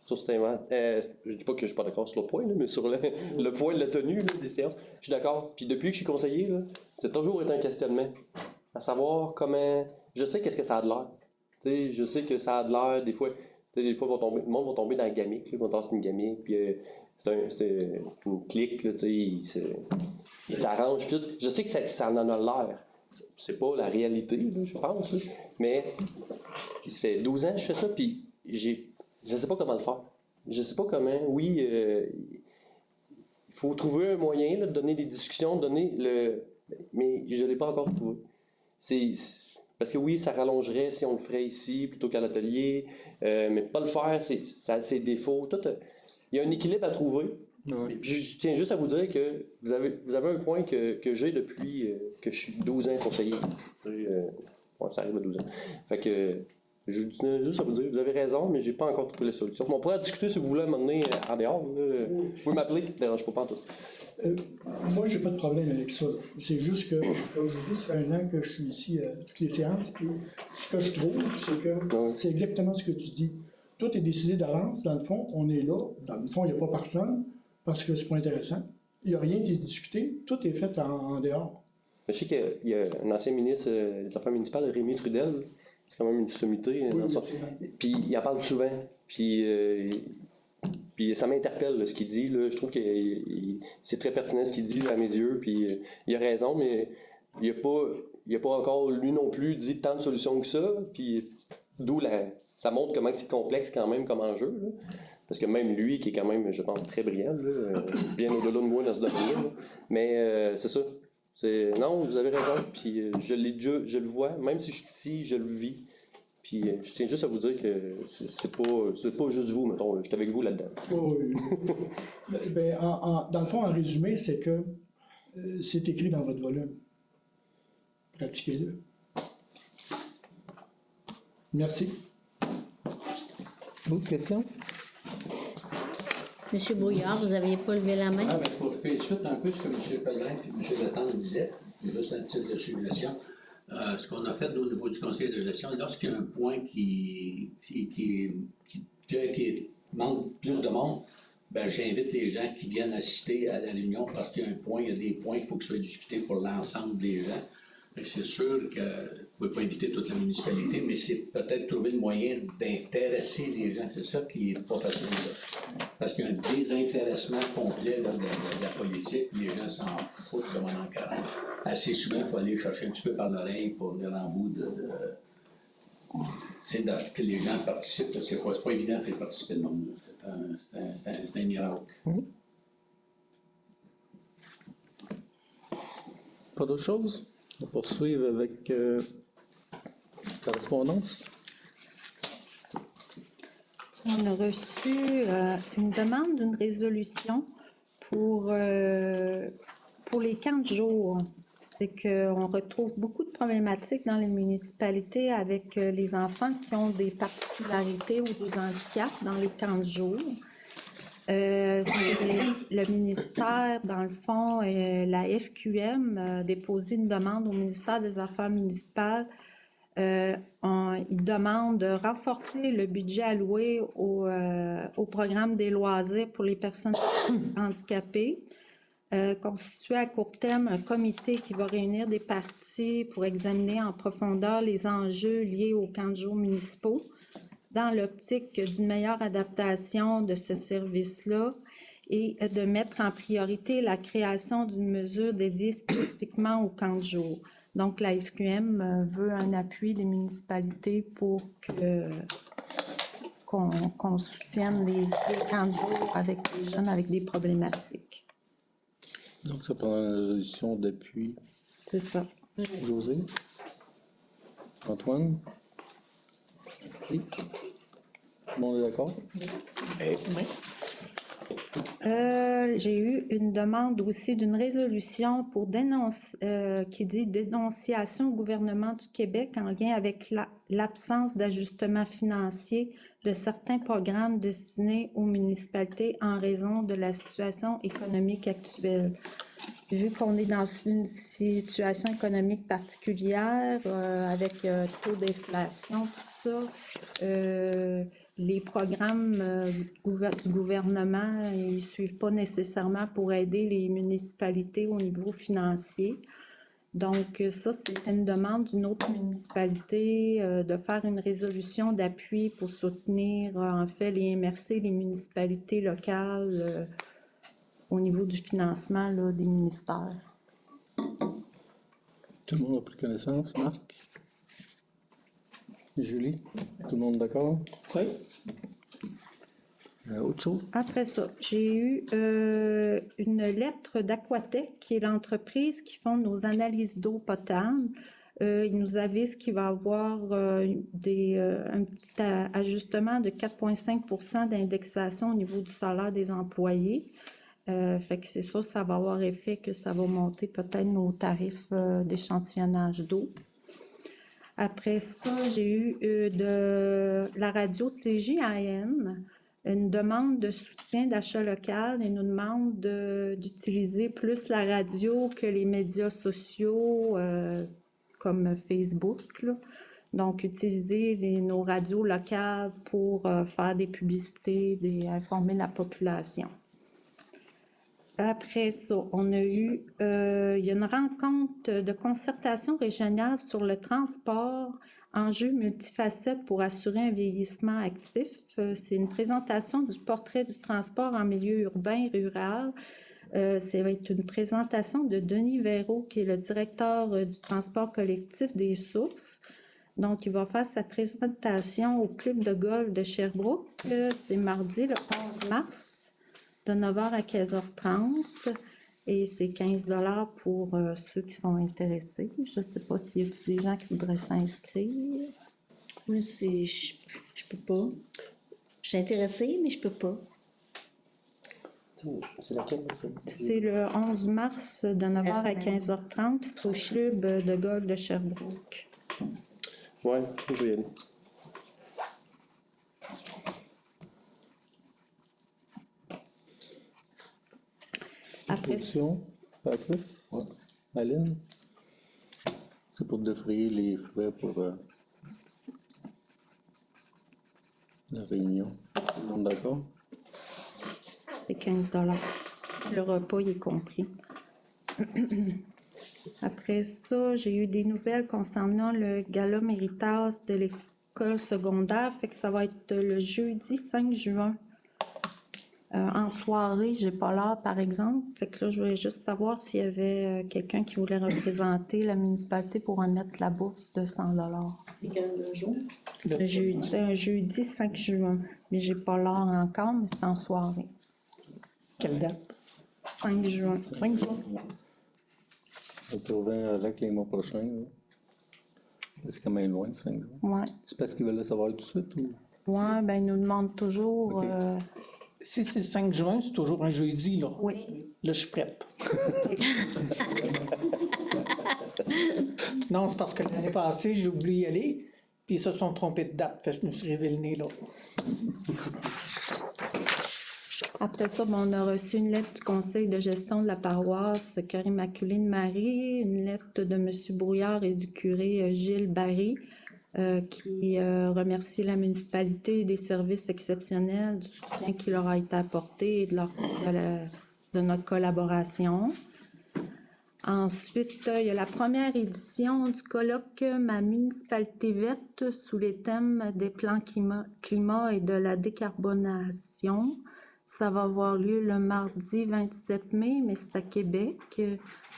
[SPEAKER 8] Sur ce thème. Je dis pas que je suis pas d'accord sur le point, là, mais sur le point de la tenue là, des séances, je suis d'accord. Puis depuis que je suis conseiller, là, c'est toujours été un questionnement. À savoir comment. Je sais qu'est-ce que ça a de l'air. T'sais, je sais que ça a de l'air, des fois, le monde va tomber dans la gamique, là, c'est une gamique, puis c'est une clique, là, ils s'arrangent, tout. Je sais que ça en a l'air. C'est pas la réalité, là, je pense, là. Mais ça fait 12 ans que je fais ça, puis je sais pas comment le faire. Je sais pas comment. Oui, il faut trouver un moyen là, de donner des discussions, mais je l'ai pas encore trouvé. Parce que oui, ça rallongerait si on le ferait ici plutôt qu'à l'atelier, mais pas le faire, ça a ses défauts. Il y a un équilibre à trouver.
[SPEAKER 4] Ouais.
[SPEAKER 8] Puis je tiens juste à vous dire que vous avez un point que j'ai depuis que je suis 12 ans conseiller. Ouais, ça arrive à 12 ans. Fait que je tiens juste à vous dire, vous avez raison, mais j'ai pas encore trouvé la solution. On pourrait en discuter si vous voulez m'emmener en dehors. Là. Vous pouvez m'appeler, ça ne dérange pas en tout.
[SPEAKER 6] Moi, j'ai pas de problème avec ça. C'est juste que, comme je vous dis, ça fait 1 an que je suis ici à toutes les séances, puis ce que je trouve, c'est que c'est exactement ce que tu dis. Tout est décidé d'avance, dans le fond, on est là. Dans le fond, il n'y a pas personne, parce que c'est pas intéressant. Il n'y a rien qui est discuté, tout est fait en dehors.
[SPEAKER 8] Je sais qu'il y a un ancien ministre des Affaires municipales, Rémi Trudel, c'est quand même une sommité.
[SPEAKER 6] Oui,
[SPEAKER 8] Puis il en parle souvent. Puis ça m'interpelle là, ce qu'il dit. Là. Je trouve que c'est très pertinent ce qu'il dit là, à mes yeux. Puis il a raison, mais il n'a pas encore, lui non plus, dit tant de solutions que ça. Puis ça montre comment c'est complexe quand même comme enjeu. Là. Parce que même lui, qui est quand même, je pense, très brillant, là, bien au-delà de moi dans ce domaine-là. Mais c'est ça. Non, vous avez raison. Puis je le vois, même si je suis ici, je le vis. Puis je tiens juste à vous dire que c'est pas juste vous, mettons, je suis avec vous là-dedans.
[SPEAKER 6] Oui. Dans le fond, en résumé, c'est que c'est écrit dans votre volume. Pratiquez-le. Merci.
[SPEAKER 4] D'autres questions?
[SPEAKER 1] Monsieur Brouillard, vous n'aviez pas levé la main?
[SPEAKER 5] Ah, ben, je fais suite un peu ce que M. Pellerin et M. Latendre disaient, juste un titre de suggestion. Ce qu'on a fait au niveau du conseil de gestion, lorsqu'il y a un point qui manque plus de monde, ben, j'invite les gens qui viennent assister à la réunion parce qu'il y a il y a des points qu'il faut qu'ils soient discutés pour l'ensemble des gens. C'est sûr que vous ne pouvez pas inviter toute la municipalité, mais c'est peut-être trouver le moyen d'intéresser les gens. C'est ça qui n'est pas facile. Là. Parce qu'il y a un désintéressement complet là, de la politique, les gens s'en foutent de mon encadrement. Assez souvent, il faut aller chercher un petit peu par l'oreille pour venir en bout que les gens participent. C'est pas évident de faire participer le monde. C'est un miracle.
[SPEAKER 4] Pas d'autre chose? On va poursuivre avec correspondance.
[SPEAKER 10] On a reçu une demande d'une résolution pour les camps de jour. C'est qu'on retrouve beaucoup de problématiques dans les municipalités avec les enfants qui ont des particularités ou des handicaps dans les camps de jour. Le ministère, dans le fond, la FQM a déposé une demande au ministère des Affaires municipales il demande de renforcer le budget alloué au programme des loisirs pour les personnes handicapées. Constituer à court terme un comité qui va réunir des parties pour examiner en profondeur les enjeux liés aux camps de jour municipaux dans l'optique d'une meilleure adaptation de ce service-là et de mettre en priorité la création d'une mesure dédiée spécifiquement aux camps de jour. Donc, la FQM veut un appui des municipalités pour qu'on soutienne les camps de jour avec les jeunes avec des problématiques.
[SPEAKER 4] Donc, ça prend une résolution d'appui.
[SPEAKER 10] C'est ça.
[SPEAKER 4] José? Antoine? Merci. Tout le monde est d'accord?
[SPEAKER 10] J'ai eu une demande aussi d'une résolution pour qui dit dénonciation au gouvernement du Québec en lien avec l'absence d'ajustement financier de certains programmes destinés aux municipalités en raison de la situation économique actuelle. Vu qu'on est dans une situation économique particulière avec taux d'inflation, tout ça, les programmes du gouvernement, ils ne suivent pas nécessairement pour aider les municipalités au niveau financier. Donc, ça, c'est une demande d'une autre municipalité de faire une résolution d'appui pour soutenir, en fait, les MRC, les municipalités locales au niveau du financement là, des ministères.
[SPEAKER 4] Tout le monde a pris connaissance, Marc? Julie? Tout le monde d'accord?
[SPEAKER 9] Oui.
[SPEAKER 4] Autre chose?
[SPEAKER 10] Après ça, j'ai eu une lettre d'Aquatec, qui est l'entreprise qui font nos analyses d'eau potable. Ils nous avisent qu'il va y avoir un petit ajustement de 4,5 % d'indexation au niveau du salaire des employés. Fait que c'est sûr, ça va avoir effet que ça va monter peut-être nos tarifs d'échantillonnage d'eau. Après ça, j'ai eu de la radio CJAM une demande de soutien d'achat local et nous demande d'utiliser plus la radio que les médias sociaux comme Facebook, là. Donc, utiliser nos radios locales pour faire des publicités, informer la population. Après ça, on a eu il y a une rencontre de concertation régionale sur le transport, enjeux multifacettes pour assurer un vieillissement actif. C'est une présentation du portrait du transport en milieu urbain et rural. Ça va être une présentation de Denis Véraud, qui est le directeur du transport collectif des Sources. Donc, il va faire sa présentation au club de golf de Sherbrooke. C'est mardi, le 11 mars. De 9h à 15h30 et c'est 15 $ pour ceux qui sont intéressés. Je ne sais pas s'il y a des gens qui voudraient s'inscrire.
[SPEAKER 1] Moi, je peux pas. Je suis intéressée, mais je peux pas.
[SPEAKER 8] C'est laquelle?
[SPEAKER 10] C'est le 11 mars de 9h à 15h30, puis c'est au club de golf de Sherbrooke.
[SPEAKER 8] Ouais, je vais y aller.
[SPEAKER 10] Après,
[SPEAKER 4] Option, Patrice? Ouais. Aline? C'est pour défrayer les frais pour la réunion. Tout le monde d'accord?
[SPEAKER 10] c'est 15 $. Le repas, il est compris. Après ça, j'ai eu des nouvelles concernant le gala Méritas de l'école secondaire. Fait que ça va être le jeudi 5 juin. En soirée, j'ai pas l'heure, par exemple. Fait que là, je voulais juste savoir s'il y avait quelqu'un qui voulait représenter la municipalité pour remettre la bourse de 100 $.
[SPEAKER 9] C'est quel jour?
[SPEAKER 10] C'est un jeudi 5 juin. Mais j'ai pas l'heure encore, mais c'est en soirée.
[SPEAKER 6] Quelle date?
[SPEAKER 10] 5 juin.
[SPEAKER 6] 5 jours.
[SPEAKER 4] On peut revenir avec les mois prochains. Là. C'est quand même loin, 5 jours.
[SPEAKER 10] Ouais.
[SPEAKER 4] C'est parce qu'ils veulent le savoir tout de suite ou?
[SPEAKER 10] Ouais, ben ils nous demandent toujours.
[SPEAKER 4] Ok.
[SPEAKER 6] Si c'est le 5 juin, c'est toujours un jeudi, là.
[SPEAKER 10] Oui.
[SPEAKER 6] Là, je suis prête. Non, c'est parce que l'année passée, j'ai oublié d'y aller, puis ils se sont trompés de date. Fait que je me suis révélé le nez, là.
[SPEAKER 10] Après ça, ben, on a reçu une lettre du conseil de gestion de la paroisse Cœur Immaculé de Marie, une lettre de M. Brouillard et du curé Gilles Barry qui remercie la municipalité des services exceptionnels, du soutien qui leur a été apporté et de notre collaboration. Ensuite, il y a la première édition du colloque Ma municipalité verte sous les thèmes des plans climat et de la décarbonation. Ça va avoir lieu le mardi 27 mai, mais c'est à Québec.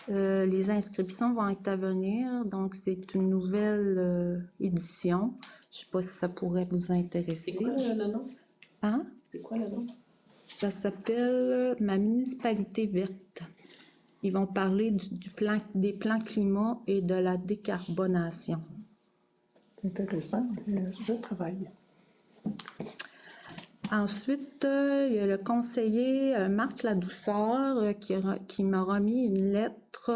[SPEAKER 10] Les inscriptions vont être à venir, donc c'est une nouvelle édition. Je ne sais pas si ça pourrait vous intéresser.
[SPEAKER 9] C'est quoi le nom?
[SPEAKER 10] Hein?
[SPEAKER 9] C'est quoi le nom?
[SPEAKER 10] Ça s'appelle Ma municipalité verte. Ils vont parler des plans climat et de la décarbonation.
[SPEAKER 6] Intéressant, je travaille.
[SPEAKER 10] Ensuite, il y a le conseiller Marc Ladouceur qui m'a remis une lettre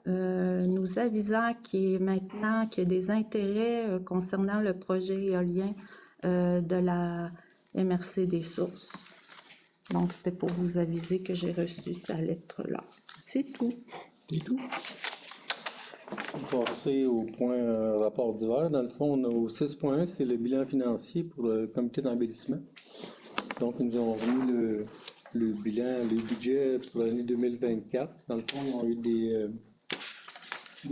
[SPEAKER 10] nous avisant qu'il y a des intérêts concernant le projet éolien de la MRC des Sources. Donc, c'était pour vous aviser que j'ai reçu sa lettre-là. C'est tout.
[SPEAKER 4] C'est tout. Passer au point rapport d'hiver. Dans le fond, on a au 6.1, c'est le bilan financier pour le comité d'embellissement. Donc, ils nous ont remis le bilan, le budget pour l'année 2024. Dans le fond, ils ont eu des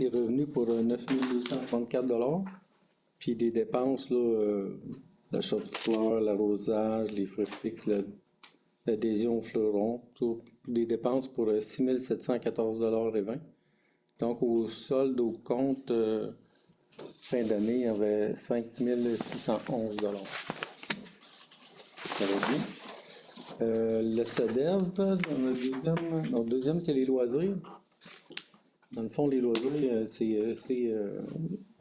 [SPEAKER 4] revenus pour 9 234 $. Puis des dépenses, l'achat de fleurs, l'arrosage, les frais fixes, l'adhésion au fleuron, tout, des dépenses pour 6 714,20 $. Donc, au solde, au compte, fin d'année, il y avait 5 611 $. Ça va bien. Le SEDEV, dans le deuxième, c'est les loisirs. Dans le fond, les loisirs,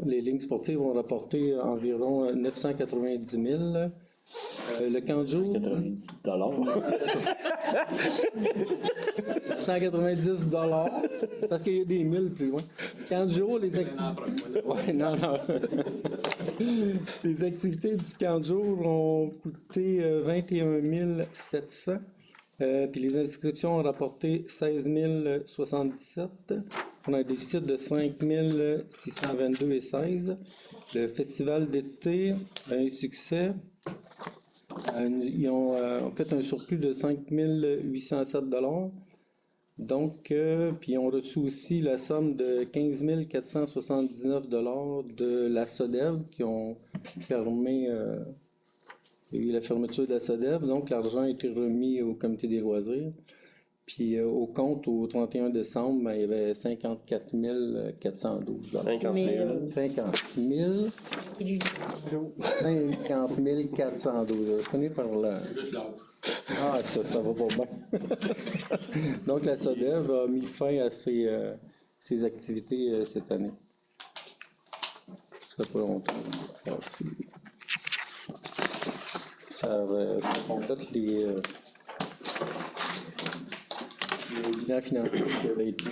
[SPEAKER 4] les lignes sportives vont rapporter environ 990 000. Le camp de jour.
[SPEAKER 3] 90
[SPEAKER 4] $190 parce qu'il y a des 1000 plus loin. Camp de jour, les activités. Ouais, non. Les activités du camp de jour ont coûté 21 700. Puis les inscriptions ont rapporté 16 077. On a un déficit de 5 622,16. Le festival d'été a un succès. Ils ont fait un surplus de 5 807 $. Donc, puis ils ont reçu aussi la somme de 15 479 $ de la SODEV qui ont fermé. Il y a eu la fermeture de la SODEV, donc l'argent a été remis au comité des loisirs. Puis au compte, au 31 décembre, ben, il y avait 54 412 $.
[SPEAKER 8] 50 000.
[SPEAKER 4] 50 000. 50 412. Je finis par là. Ah, ça va pas bien. Donc la SODEV a mis fin à ses activités cette année. Ça fait pas longtemps. Ça complète les bilans financiers qui avaient été.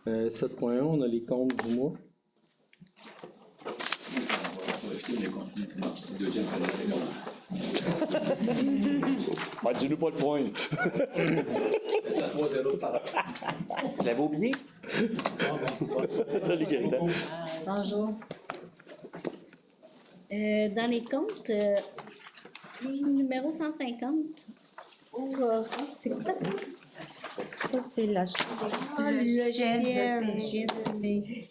[SPEAKER 4] 7.1, on a les comptes du mois.
[SPEAKER 3] Dis-nous pas le point.
[SPEAKER 8] Tu l'avais oublié?
[SPEAKER 3] Salut, Gaëtan.
[SPEAKER 1] Bonjour. Dans les comptes, numéro 150, c'est quoi ça?
[SPEAKER 10] Ça, c'est l'achat.
[SPEAKER 1] Ah, le logiciel, je viens de lever.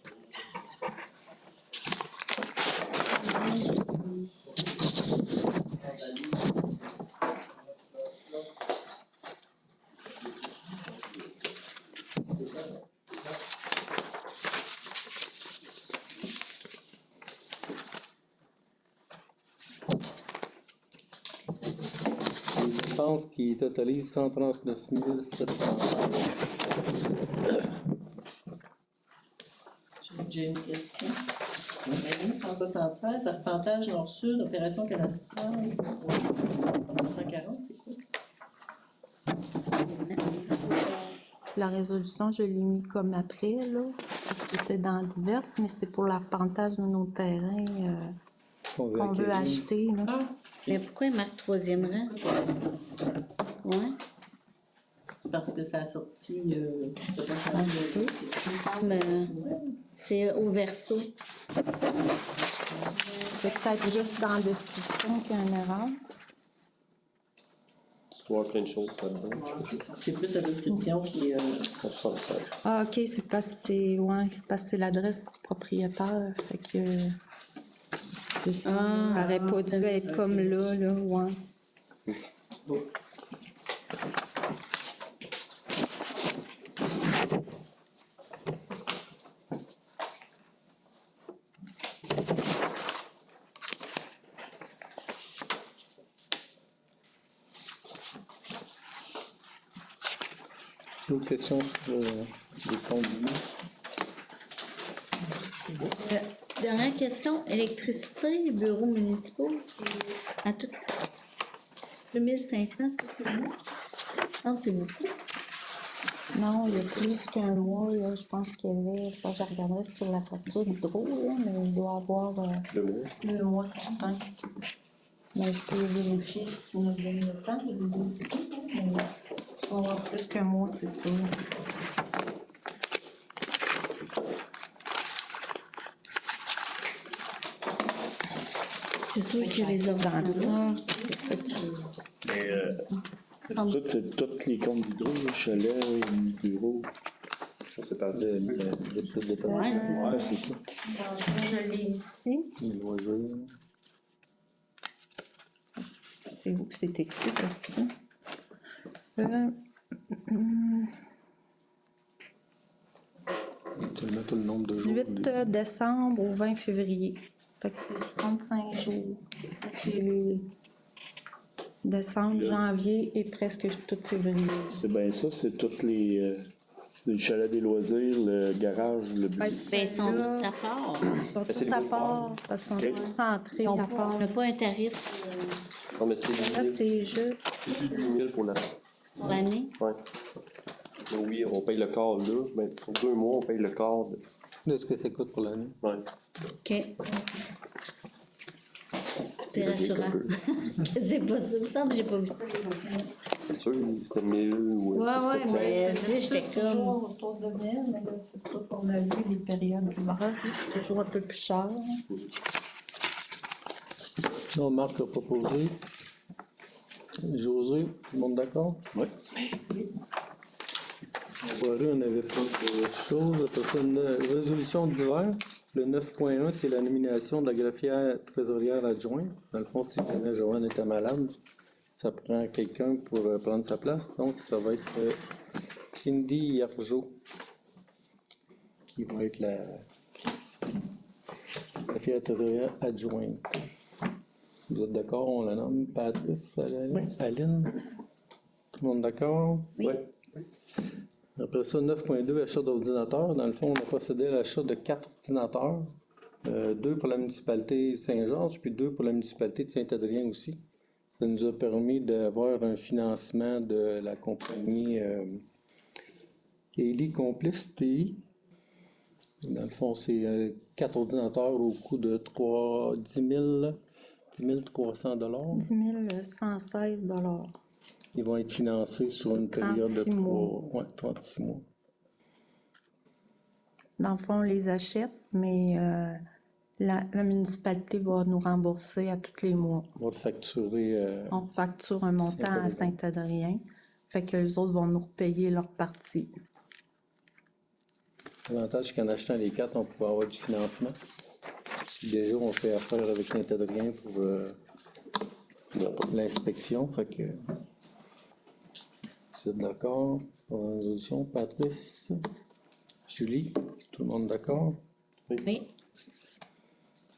[SPEAKER 4] Dépenses qui totalise 139 700.
[SPEAKER 9] J'ai une question. La ligne 176, Arpentage Nord-Sud, opération cadastrale. 140, c'est quoi ça?
[SPEAKER 10] La résolution, je l'ai mis comme après, là. C'était dans diverses, mais c'est pour l'arpentage de nos terrains qu'on veut acheter, là.
[SPEAKER 1] Mais pourquoi il marque troisième rang? Ouais.
[SPEAKER 9] parce que ça a sorti, c'est pas ça,
[SPEAKER 1] Mais c'est au verso.
[SPEAKER 10] C'est peut-être juste dans la description qu'il y a une erreur.
[SPEAKER 8] Tu dois avoir plein de choses là-dedans.
[SPEAKER 9] C'est plus la description qui est.
[SPEAKER 8] 165.
[SPEAKER 10] Ah, ok, c'est parce que c'est l'adresse du propriétaire. Fait que. C'est ça. Ça aurait pas dû être comme là, ouais.
[SPEAKER 4] D'autres questions sur les comptes du
[SPEAKER 1] Dernière question. Électricité, bureaux municipaux, c'est à tout 2500. Non, c'est beaucoup.
[SPEAKER 10] Non, il y a plus qu'un mois, là, je pense qu'il y avait, je regarderai sur la facture d'hydro, là, mais il doit avoir
[SPEAKER 8] Le mot.
[SPEAKER 10] 2 mois certain. Mais je peux vérifier si tu me donnes le temps de le ici, mais il doit avoir plus qu'un mois, c'est sûr.
[SPEAKER 1] C'est sûr que les ordinateurs,
[SPEAKER 10] C'est ça qui-
[SPEAKER 3] Mais ça, c'est tous les comptes d'hydro, le chalet, le bureau.
[SPEAKER 8] Je sais pas.
[SPEAKER 4] le site de
[SPEAKER 1] ouais, c'est ça.
[SPEAKER 3] Ouais, c'est ça.
[SPEAKER 10] Je l'ai ici.
[SPEAKER 4] les loisirs.
[SPEAKER 10] C'est où que c'est écrit, ça?
[SPEAKER 4] Tu le mets tout le nombre de jours.
[SPEAKER 10] 18 décembre au 20 février. Fait que c'est 65 jours. C'est décembre, janvier et presque tout février.
[SPEAKER 3] C'est bien ça, c'est tous les chalets des loisirs, le garage, le bus.
[SPEAKER 1] Ben, ils sont tous à part.
[SPEAKER 10] Ils sont
[SPEAKER 8] c'est
[SPEAKER 10] tous
[SPEAKER 8] les
[SPEAKER 10] à
[SPEAKER 8] beaux
[SPEAKER 10] part, parce qu'ils sont rentrés
[SPEAKER 1] On
[SPEAKER 10] à part.
[SPEAKER 1] n'a pas un tarif
[SPEAKER 8] Non, mais c'est 8
[SPEAKER 10] Là,
[SPEAKER 8] 000.
[SPEAKER 10] c'est juste.
[SPEAKER 8] C'est plus de 8 000 pour l'année.
[SPEAKER 1] pour l'année.
[SPEAKER 8] Ouais. Mais oui, on paye le quart là, mais sur 2 mois, on paye le quart.
[SPEAKER 4] De ce que ça coûte pour l'année.
[SPEAKER 8] Ouais.
[SPEAKER 1] OK. C'est rassurant. Que c'est pas ça. Il me semble que j'ai pas vu ça.
[SPEAKER 8] C'est sûr, c'était 1000 ou
[SPEAKER 1] Ouais,
[SPEAKER 8] 700.
[SPEAKER 1] mais tu sais, j'étais comme.
[SPEAKER 10] Toujours autour de 1000, mais là, c'est sûr qu'on a vu les périodes d'hiver. C'est toujours un peu plus cher.
[SPEAKER 4] Non, Marc a proposé. José, tout le monde d'accord?
[SPEAKER 3] Oui.
[SPEAKER 4] Voilà, on avait pas de choses. Après ça, une résolution d'hiver. Le 9.1, c'est la nomination de la greffière trésorière adjointe. Dans le fond, si jamais Joanne était malade, ça prend quelqu'un pour prendre sa place. Donc, ça va être Cindy Yargeau qui va être la greffière trésorière adjointe. Si vous êtes d'accord, on la nomme Patrice Aline. Tout le monde d'accord?
[SPEAKER 1] Oui.
[SPEAKER 4] Après ça, 9.2, achat d'ordinateurs. Dans le fond, on a procédé à l'achat de 4 ordinateurs. 2 pour la municipalité Saint-Georges, puis 2 pour la municipalité de Saint-Adrien aussi. Ça nous a permis d'avoir un financement de la compagnie Eli Complice TI. Dans le fond, c'est 4 ordinateurs au coût de 10 300
[SPEAKER 10] 10 116 $.
[SPEAKER 4] Ils vont être financés sur une période de
[SPEAKER 10] 36 mois.
[SPEAKER 4] 36 mois.
[SPEAKER 10] Dans le fond, on les achète, mais la municipalité va nous rembourser à tous les mois.
[SPEAKER 4] On va le facturer.
[SPEAKER 10] On facture un montant à Saint-Adrien, fait que les autres vont nous repayer leur partie.
[SPEAKER 4] L'avantage, c'est qu'en achetant les 4, on pouvait avoir du financement. Puis déjà, on fait affaire avec Saint-Adrien pour l'inspection. Fait que. Vous êtes d'accord pour la résolution? Patrice? Julie? Tout le monde d'accord?
[SPEAKER 1] Oui.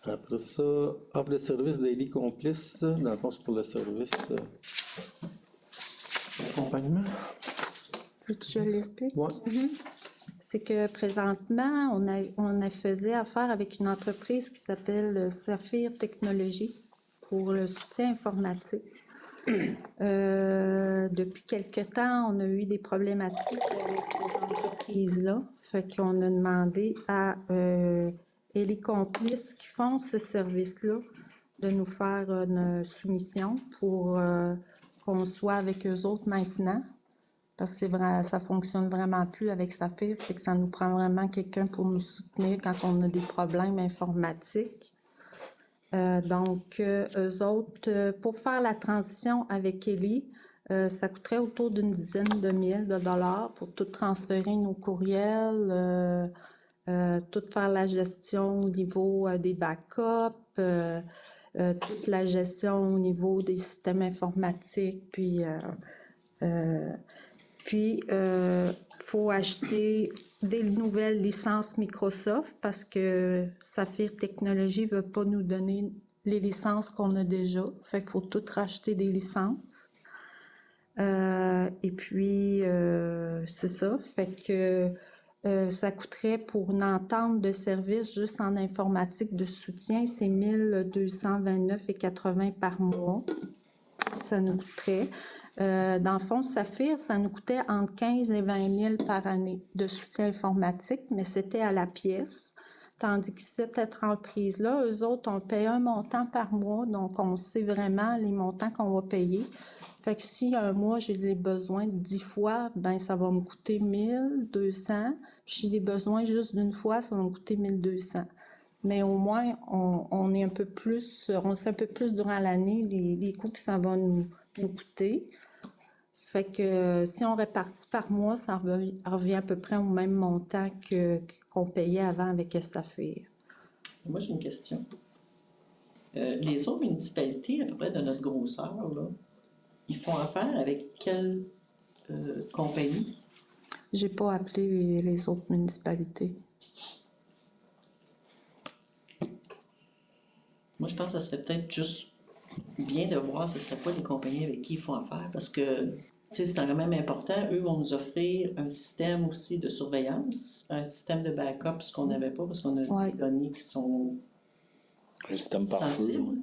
[SPEAKER 4] Après ça, offre de service d'Eli Complice. Dans le fond, c'est pour le service accompagnement.
[SPEAKER 10] Veux-tu que je l'explique?
[SPEAKER 4] Ouais.
[SPEAKER 10] C'est que présentement, on faisait affaire avec une entreprise qui s'appelle Saphir Technologies pour le soutien informatique. Depuis quelque temps, on a eu des problématiques avec cette entreprise-là. Fait qu'on a demandé à les complices qui font ce service-là de nous faire une soumission pour qu'on soit avec eux autres maintenant. parce que c'est vrai, ça fonctionne vraiment plus avec Saphir, fait que ça nous prend vraiment quelqu'un pour nous soutenir quand on a des problèmes informatiques. Eux autres, pour faire la transition avec Ellie, ça coûterait autour d'une dizaine de mille de dollars pour tout transférer nos courriels, tout faire la gestion au niveau des backups, toute la gestion au niveau des systèmes informatiques, puis faut acheter des nouvelles licences Microsoft parce que Saphir Technologies ne veut pas nous donner les licences qu'on a déjà. Fait qu'il faut tout racheter des licences. C'est ça. Fait que ça coûterait pour une entente de service juste en informatique de soutien, c'est 1229,80 par mois. Ça nous coûterait. Dans le fond, Saphir, ça nous coûtait entre 15 et 20 000 par année de soutien informatique, mais c'était à la pièce. Tandis que cette entreprise-là, eux autres, on paye un montant par mois, donc on sait vraiment les montants qu'on va payer. Fait que si un mois, j'ai des besoins de 10 fois, ben ça va me coûter 1200. Puis si j'ai des besoins juste d'une fois, ça va me coûter 1200. Mais au moins, on est un peu plus, on sait un peu plus durant l'année les coûts que ça va nous coûter. Fait que si on répartit par mois, ça revient à peu près au même montant qu'on payait avant avec Saphir.
[SPEAKER 9] Moi, j'ai une question. Les autres municipalités, à peu près de notre grosseur, là, ils font affaire avec quelle compagnie?
[SPEAKER 10] J'ai pas appelé les autres municipalités.
[SPEAKER 9] Moi, je pense que ça serait peut-être juste bien de voir ce ne serait pas les compagnies avec qui ils font affaire, parce que, tu sais, c'est quand même important. Eux vont nous offrir un système aussi de surveillance, un système de backup, ce qu'on n'avait pas, parce qu'on a des données qui sont
[SPEAKER 3] Un système par feu.
[SPEAKER 9] sensibles.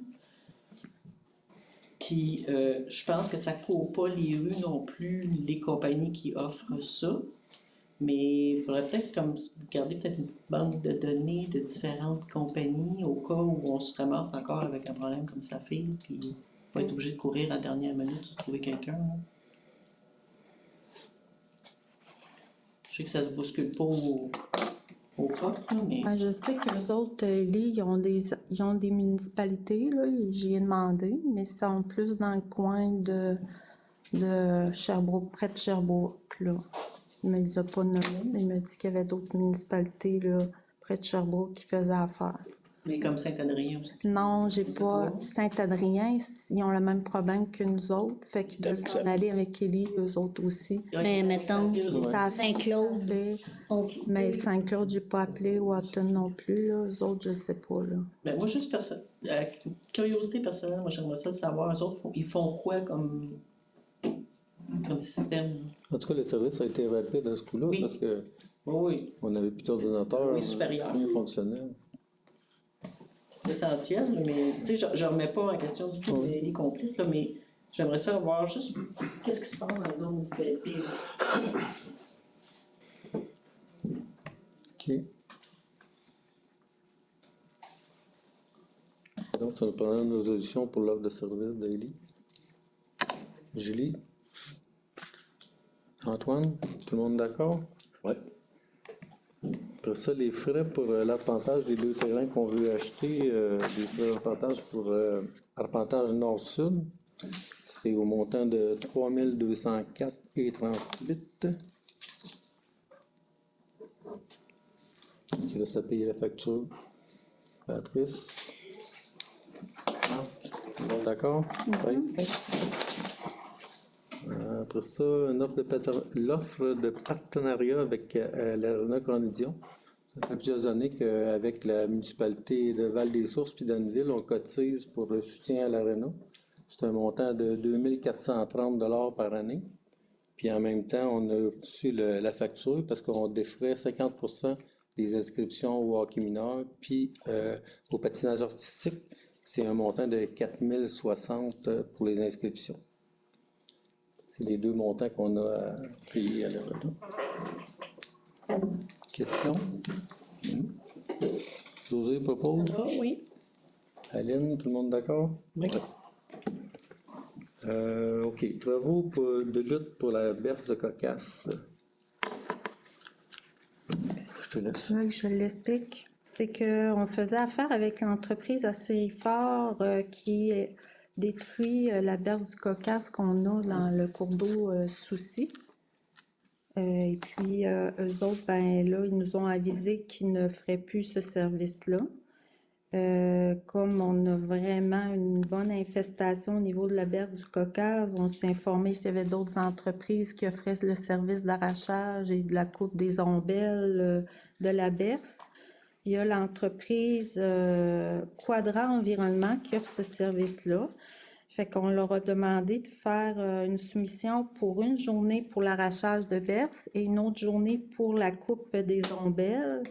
[SPEAKER 9] Puis, je pense que ça ne court pas les rues non plus, les compagnies qui offrent ça. Mais il faudrait peut-être comme garder peut-être une petite banque de données de différentes compagnies au cas où on se ramasse encore avec un problème comme Saphir, puis pas être obligé de courir à la dernière minute pour trouver quelqu'un. Là. Je sais que ça se bouscule pas au porte, mais...
[SPEAKER 10] Je sais que les autres, ils ont des municipalités, là, j'y ai demandé, mais ils sont plus dans le coin de Sherbrooke, près de Sherbrooke, là. Mais il n'a pas nommé, mais il m'a dit qu'il y avait d'autres municipalités, là, près de Sherbrooke, qui faisaient affaire.
[SPEAKER 9] Mais comme Saint-Adrien aussi?
[SPEAKER 10] Non, j'ai pas. Saint-Adrien, ils ont le même problème que nous autres, fait qu'ils veulent s'en aller avec Ellie, eux autres aussi.
[SPEAKER 1] Mais mettons, Saint-Claude.
[SPEAKER 10] Mais Saint-Claude, j'ai pas appelé, Watton non plus, là. Eux autres, je sais pas, là.
[SPEAKER 9] Ben moi, juste curiosité personnelle, moi j'aimerais ça de savoir, eux autres, ils font quoi comme système?
[SPEAKER 4] En tout cas, le service a été rapide à ce coup-là,
[SPEAKER 9] Oui.
[SPEAKER 4] parce que
[SPEAKER 9] Oui.
[SPEAKER 4] on avait plus d'ordinateurs,
[SPEAKER 9] Oui, supérieur.
[SPEAKER 4] rien fonctionnait.
[SPEAKER 9] C'est essentiel, là, mais tu sais, je ne remets pas en question du tout les complices, là, mais j'aimerais ça voir juste qu'est-ce qui se passe dans les autres municipalités.
[SPEAKER 4] OK. Donc, ça nous prend une résolution pour l'offre de service d'Eli. Julie? Antoine? Tout le monde d'accord?
[SPEAKER 3] Oui.
[SPEAKER 4] Après ça, les frais pour l'arpentage des deux terrains qu'on veut acheter, des frais d'arpentage pour arpentage nord-sud, c'est au montant de 3 204,38. Il reste à payer la facture. Patrice? Tout le monde d'accord? Oui. Après ça, l'offre de partenariat avec l'Arena Cornidion. Ça fait plusieurs années qu'avec la municipalité de Val-des-Sources puis d'Anneville, on cotise pour le soutien à l'Arena. C'est un montant de 2 430 $ par année. Puis en même temps, on a reçu la facture parce qu'on défrait 50% des inscriptions au hockey mineur. Puis au patinage artistique, c'est un montant de 4 060 pour les inscriptions. C'est les deux montants qu'on a à payer à l'Arena. Question? José propose?
[SPEAKER 1] Oui.
[SPEAKER 4] Aline, tout le monde d'accord?
[SPEAKER 1] Oui.
[SPEAKER 4] OK. Travaux de lutte pour la berce de Cocasse. Je te laisse.
[SPEAKER 10] Oui, je l'explique. C'est qu'on faisait affaire avec l'entreprise Acérifort qui détruit la berce du Cocasse qu'on a dans le cours d'eau Soucy. Et puis, eux autres, ben là, ils nous ont avisé qu'ils ne feraient plus ce service-là. Comme on a vraiment une bonne infestation au niveau de la berce du Caucase, on s'est informé s'il y avait d'autres entreprises qui offraient le service d'arrachage et de la coupe des ombelles de la berce. Il y a l'entreprise Quadra Environnement qui offre ce service-là. Fait qu'on leur a demandé de faire une soumission pour une journée pour l'arrachage de berce et une autre journée pour la coupe des ombelles.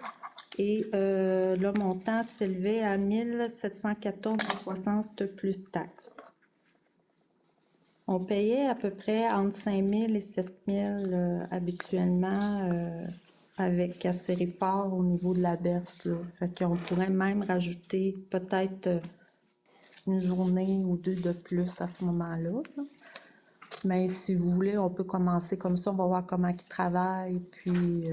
[SPEAKER 10] Et le montant s'élevait à 1 714,60 plus taxes. On payait à peu près entre 5 000 et 7 000 habituellement avec Acérifort au niveau de la berce. Là. Fait qu'on pourrait même rajouter peut-être une journée ou deux de plus à ce moment-là. Là. Mais si vous voulez, on peut commencer comme ça. On va voir comment ils travaillent. Puis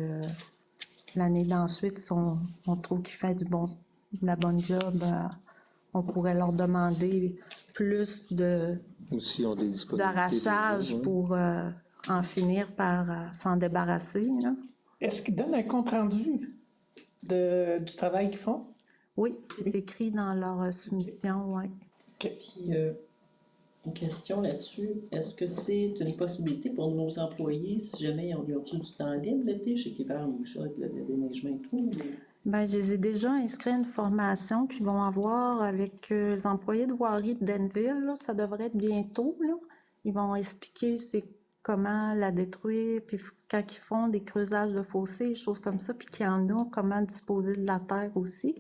[SPEAKER 10] l'année d'ensuite, si on trouve qu'ils font de la bonne job, on pourrait leur demander plus
[SPEAKER 4] Aussi, ont des disponibilités
[SPEAKER 10] d'arrachage
[SPEAKER 4] de-
[SPEAKER 10] pour en finir par s'en débarrasser. Là.
[SPEAKER 11] Est-ce qu'ils donnent un compte-rendu du travail qu'ils font?
[SPEAKER 10] Oui, c'est écrit dans leur soumission, oui.
[SPEAKER 9] Puis, une question là-dessus. Est-ce que c'est une possibilité pour nos employés, si jamais ils ont du temps libre l'été, chez Québec ou chez le déneigement et tout?
[SPEAKER 10] Bien, je les ai déjà inscrits à une formation qu'ils vont avoir avec les employés de voirie de Denville. Là. Ça devrait être bientôt. Là. Ils vont expliquer comment la détruire, puis quand ils font des creusages de fossés, des choses comme ça, puis qu'il y en a, comment disposer de la terre aussi.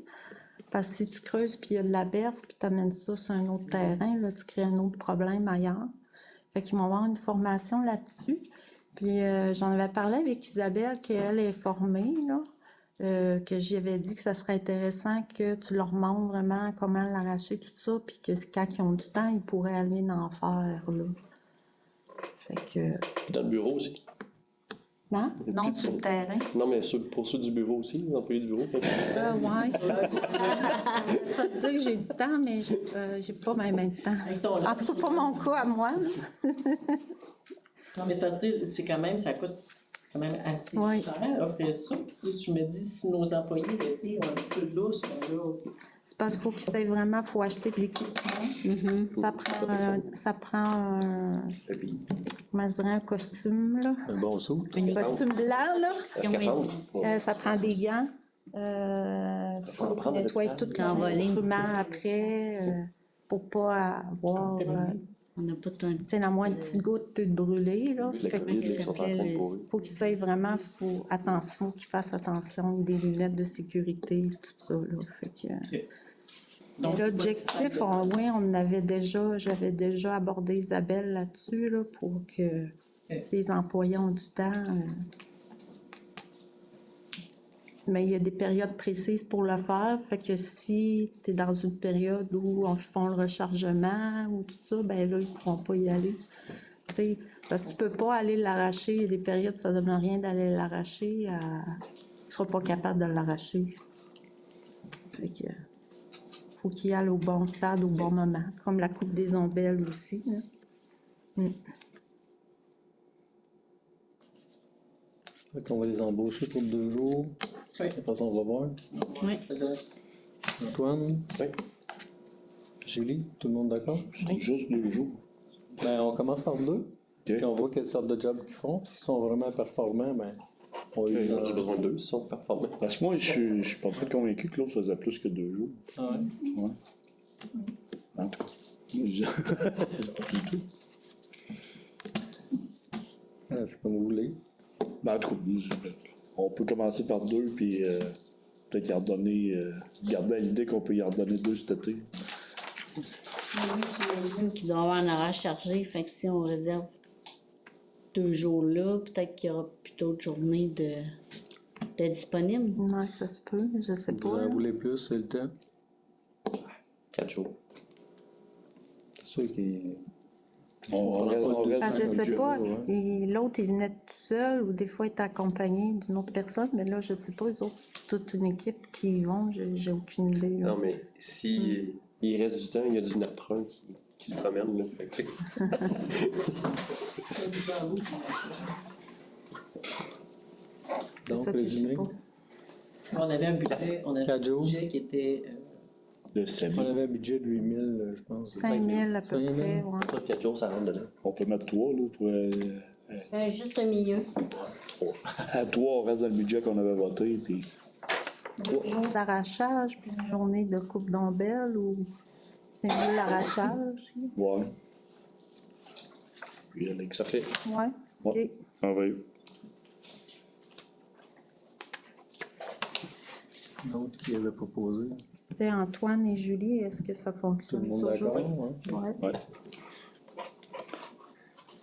[SPEAKER 10] Parce que si tu creuses, puis il y a de la berce, puis tu amènes ça sur un autre terrain, là, tu crées un autre problème ailleurs. Fait qu'ils vont avoir une formation là-dessus. Puis j'en avais parlé avec Isabelle, qu'elle est formée, là. Que j'y avais dit que ça serait intéressant que tu leur montres vraiment comment l'arracher, tout ça, puis que quand ils ont du temps, ils pourraient aller en faire, là. Fait que...
[SPEAKER 8] Dans le bureau aussi.
[SPEAKER 10] Non? Non, sur le terrain.
[SPEAKER 8] Non, mais pour ceux du bureau aussi, les employés du bureau.
[SPEAKER 10] Ouais. Ça veut dire que j'ai du temps, mais j'ai pas même de temps. En tout cas, pas mon cas à moi, là.
[SPEAKER 9] Non, mais c'est parce que c'est quand même, ça coûte quand même assez cher offrir ça. Puis, tu sais, je me dis, si nos employés l'été ont un petit peu de lousse, ben là...
[SPEAKER 10] C'est parce qu'il faut qu'ils sachent vraiment, il faut acheter de l'équipement. Ça prend un, comment je dirais, un costume, là.
[SPEAKER 4] Un bon saut.
[SPEAKER 10] Un costume blanc, là.
[SPEAKER 8] Scaphandre.
[SPEAKER 10] Ça prend des gants. Faut nettoyer tout l'instrument après pour pas avoir...
[SPEAKER 1] On n'a pas tant de
[SPEAKER 10] Tu sais, la moindre petite goutte peut te brûler, là. Faut qu'ils soient vraiment, attention, qu'ils fassent attention, des lunettes de sécurité, tout ça, là. Fait que...
[SPEAKER 9] Donc,
[SPEAKER 10] l'objectif, j'avais déjà abordé Isabelle là-dessus, là, pour que les employés ont du temps. Mais il y a des périodes précises pour le faire. Fait que si tu es dans une période où on fait le rechargement ou tout ça, ben là, ils ne pourront pas y aller. T'sais, parce que tu peux pas aller l'arracher. Il y a des périodes, ça ne donne rien d'aller l'arracher. Tu ne seras pas capable de l'arracher. Fait que faut qu'il y aille au bon stade, au bon moment. Comme la coupe des ombelles aussi. Là.
[SPEAKER 4] Fait qu'on va les embaucher pour 2 jours.
[SPEAKER 9] Oui.
[SPEAKER 4] Après ça, on va voir.
[SPEAKER 1] Oui.
[SPEAKER 4] Antoine?
[SPEAKER 8] Oui.
[SPEAKER 4] Julie? Tout le monde d'accord?
[SPEAKER 3] C'est juste 2 jours.
[SPEAKER 4] Ben, on commence par 2. Puis on voit quelle sorte de job qu'ils font. Puis s'ils sont vraiment performants, ben, on va les
[SPEAKER 8] J'ai besoin d'eux, ils sont performants.
[SPEAKER 3] Parce que moi, je suis pas très convaincu que l'autre faisait plus que 2 jours.
[SPEAKER 4] Ah ouais?
[SPEAKER 3] Ouais. En tout cas.
[SPEAKER 4] C'est comme vous voulez.
[SPEAKER 3] Ben, en tout cas, on peut commencer par 2, puis peut-être garder à l'idée qu'on peut y en donner 2 cet été.
[SPEAKER 1] J'imagine qu'il doit y avoir un horaire chargé, fait que si on réserve 2 jours là, peut-être qu'il y aura plus d'autres journées de disponibles.
[SPEAKER 10] Oui, ça se peut, je sais
[SPEAKER 4] Vous
[SPEAKER 10] pas.
[SPEAKER 4] en voulez plus, c'est le temps.
[SPEAKER 8] 4 jours.
[SPEAKER 4] C'est sûr qu'ils
[SPEAKER 3] On reste
[SPEAKER 10] Ah,
[SPEAKER 3] dans
[SPEAKER 10] je
[SPEAKER 3] le
[SPEAKER 10] sais
[SPEAKER 3] budget,
[SPEAKER 10] pas,
[SPEAKER 3] ouais.
[SPEAKER 10] et l'autre, il venait tout seul, ou des fois, il était accompagné d'une autre personne, mais là, je sais pas, les autres, c'est toute une équipe qui y vont, j'ai aucune idée, là.
[SPEAKER 8] Non, mais si il reste du temps, il y a du napperon qui se promène. Là, fait que-
[SPEAKER 10] C'est
[SPEAKER 4] Donc,
[SPEAKER 10] ça que je sais
[SPEAKER 4] résumé,
[SPEAKER 10] pas.
[SPEAKER 9] On avait un
[SPEAKER 4] Quatre jours.
[SPEAKER 9] budget qui était
[SPEAKER 3] Le
[SPEAKER 4] on
[SPEAKER 3] semi.
[SPEAKER 4] avait un budget de 8 000, je pense.
[SPEAKER 10] 5 000 à peu
[SPEAKER 4] 5 000.
[SPEAKER 10] près, ouais.
[SPEAKER 8] Ça, 4 jours, ça rentre dedans.
[SPEAKER 3] On peut mettre 3, là.
[SPEAKER 1] Juste un milieu.
[SPEAKER 3] 3. À 3, on reste dans le budget qu'on avait voté, puis
[SPEAKER 10] 2 jours d'arrachage, puis une journée de coupe d'ombelle, ou c'est mieux l'arrachage?
[SPEAKER 3] ouais. Puis Alex.
[SPEAKER 8] Ça fait.
[SPEAKER 10] Ouais, ok.
[SPEAKER 3] Ouais. Ah oui.
[SPEAKER 4] L'autre qui avait proposé.
[SPEAKER 10] C'était Antoine et Julie, est-ce que ça
[SPEAKER 4] Tout le
[SPEAKER 10] fonctionne
[SPEAKER 4] monde
[SPEAKER 10] toujours?
[SPEAKER 4] d'accord? Hein?
[SPEAKER 10] Ouais.
[SPEAKER 3] Ouais.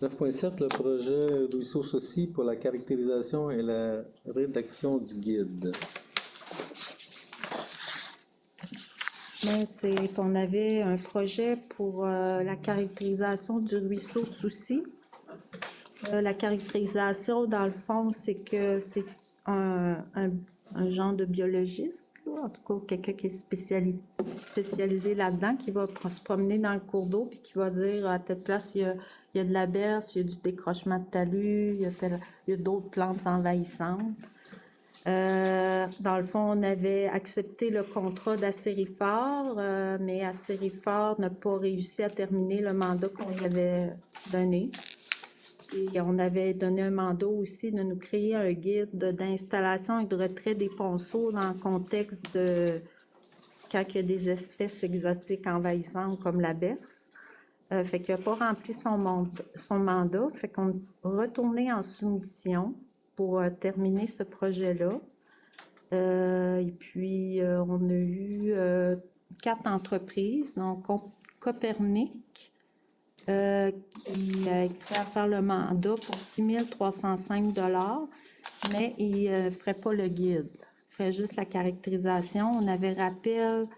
[SPEAKER 4] 9.7, le projet Ruisseau Saucy pour la caractérisation et la rédaction du guide.
[SPEAKER 10] Mais c'est qu'on avait un projet pour la caractérisation du ruisseau Soucy. La caractérisation, dans le fond, c'est que c'est un genre de biologiste, là, en tout cas quelqu'un qui est spécialisé là-dedans, qui va se promener dans le cours d'eau puis qui va dire à telle place, il y a de la berce, il y a du décrochement de talus, il y a d'autres plantes envahissantes. Dans le fond, on avait accepté le contrat d'Acérifort, mais Acérifort n'a pas réussi à terminer le mandat qu'on lui avait donné. Et on avait donné un mandat aussi de nous créer un guide d'installation et de retrait des ponceaux dans le contexte de quand il y a des espèces exotiques envahissantes comme la berce. Fait qu'il n'a pas rempli son mandat. Fait qu'on est retourné en soumission pour terminer ce projet-là. Et puis, on a eu 4 entreprises, donc Copernic, qui est prêt à faire le mandat pour 6 305 $, mais il ne ferait pas le guide. Il ferait juste la caractérisation. On avait rappel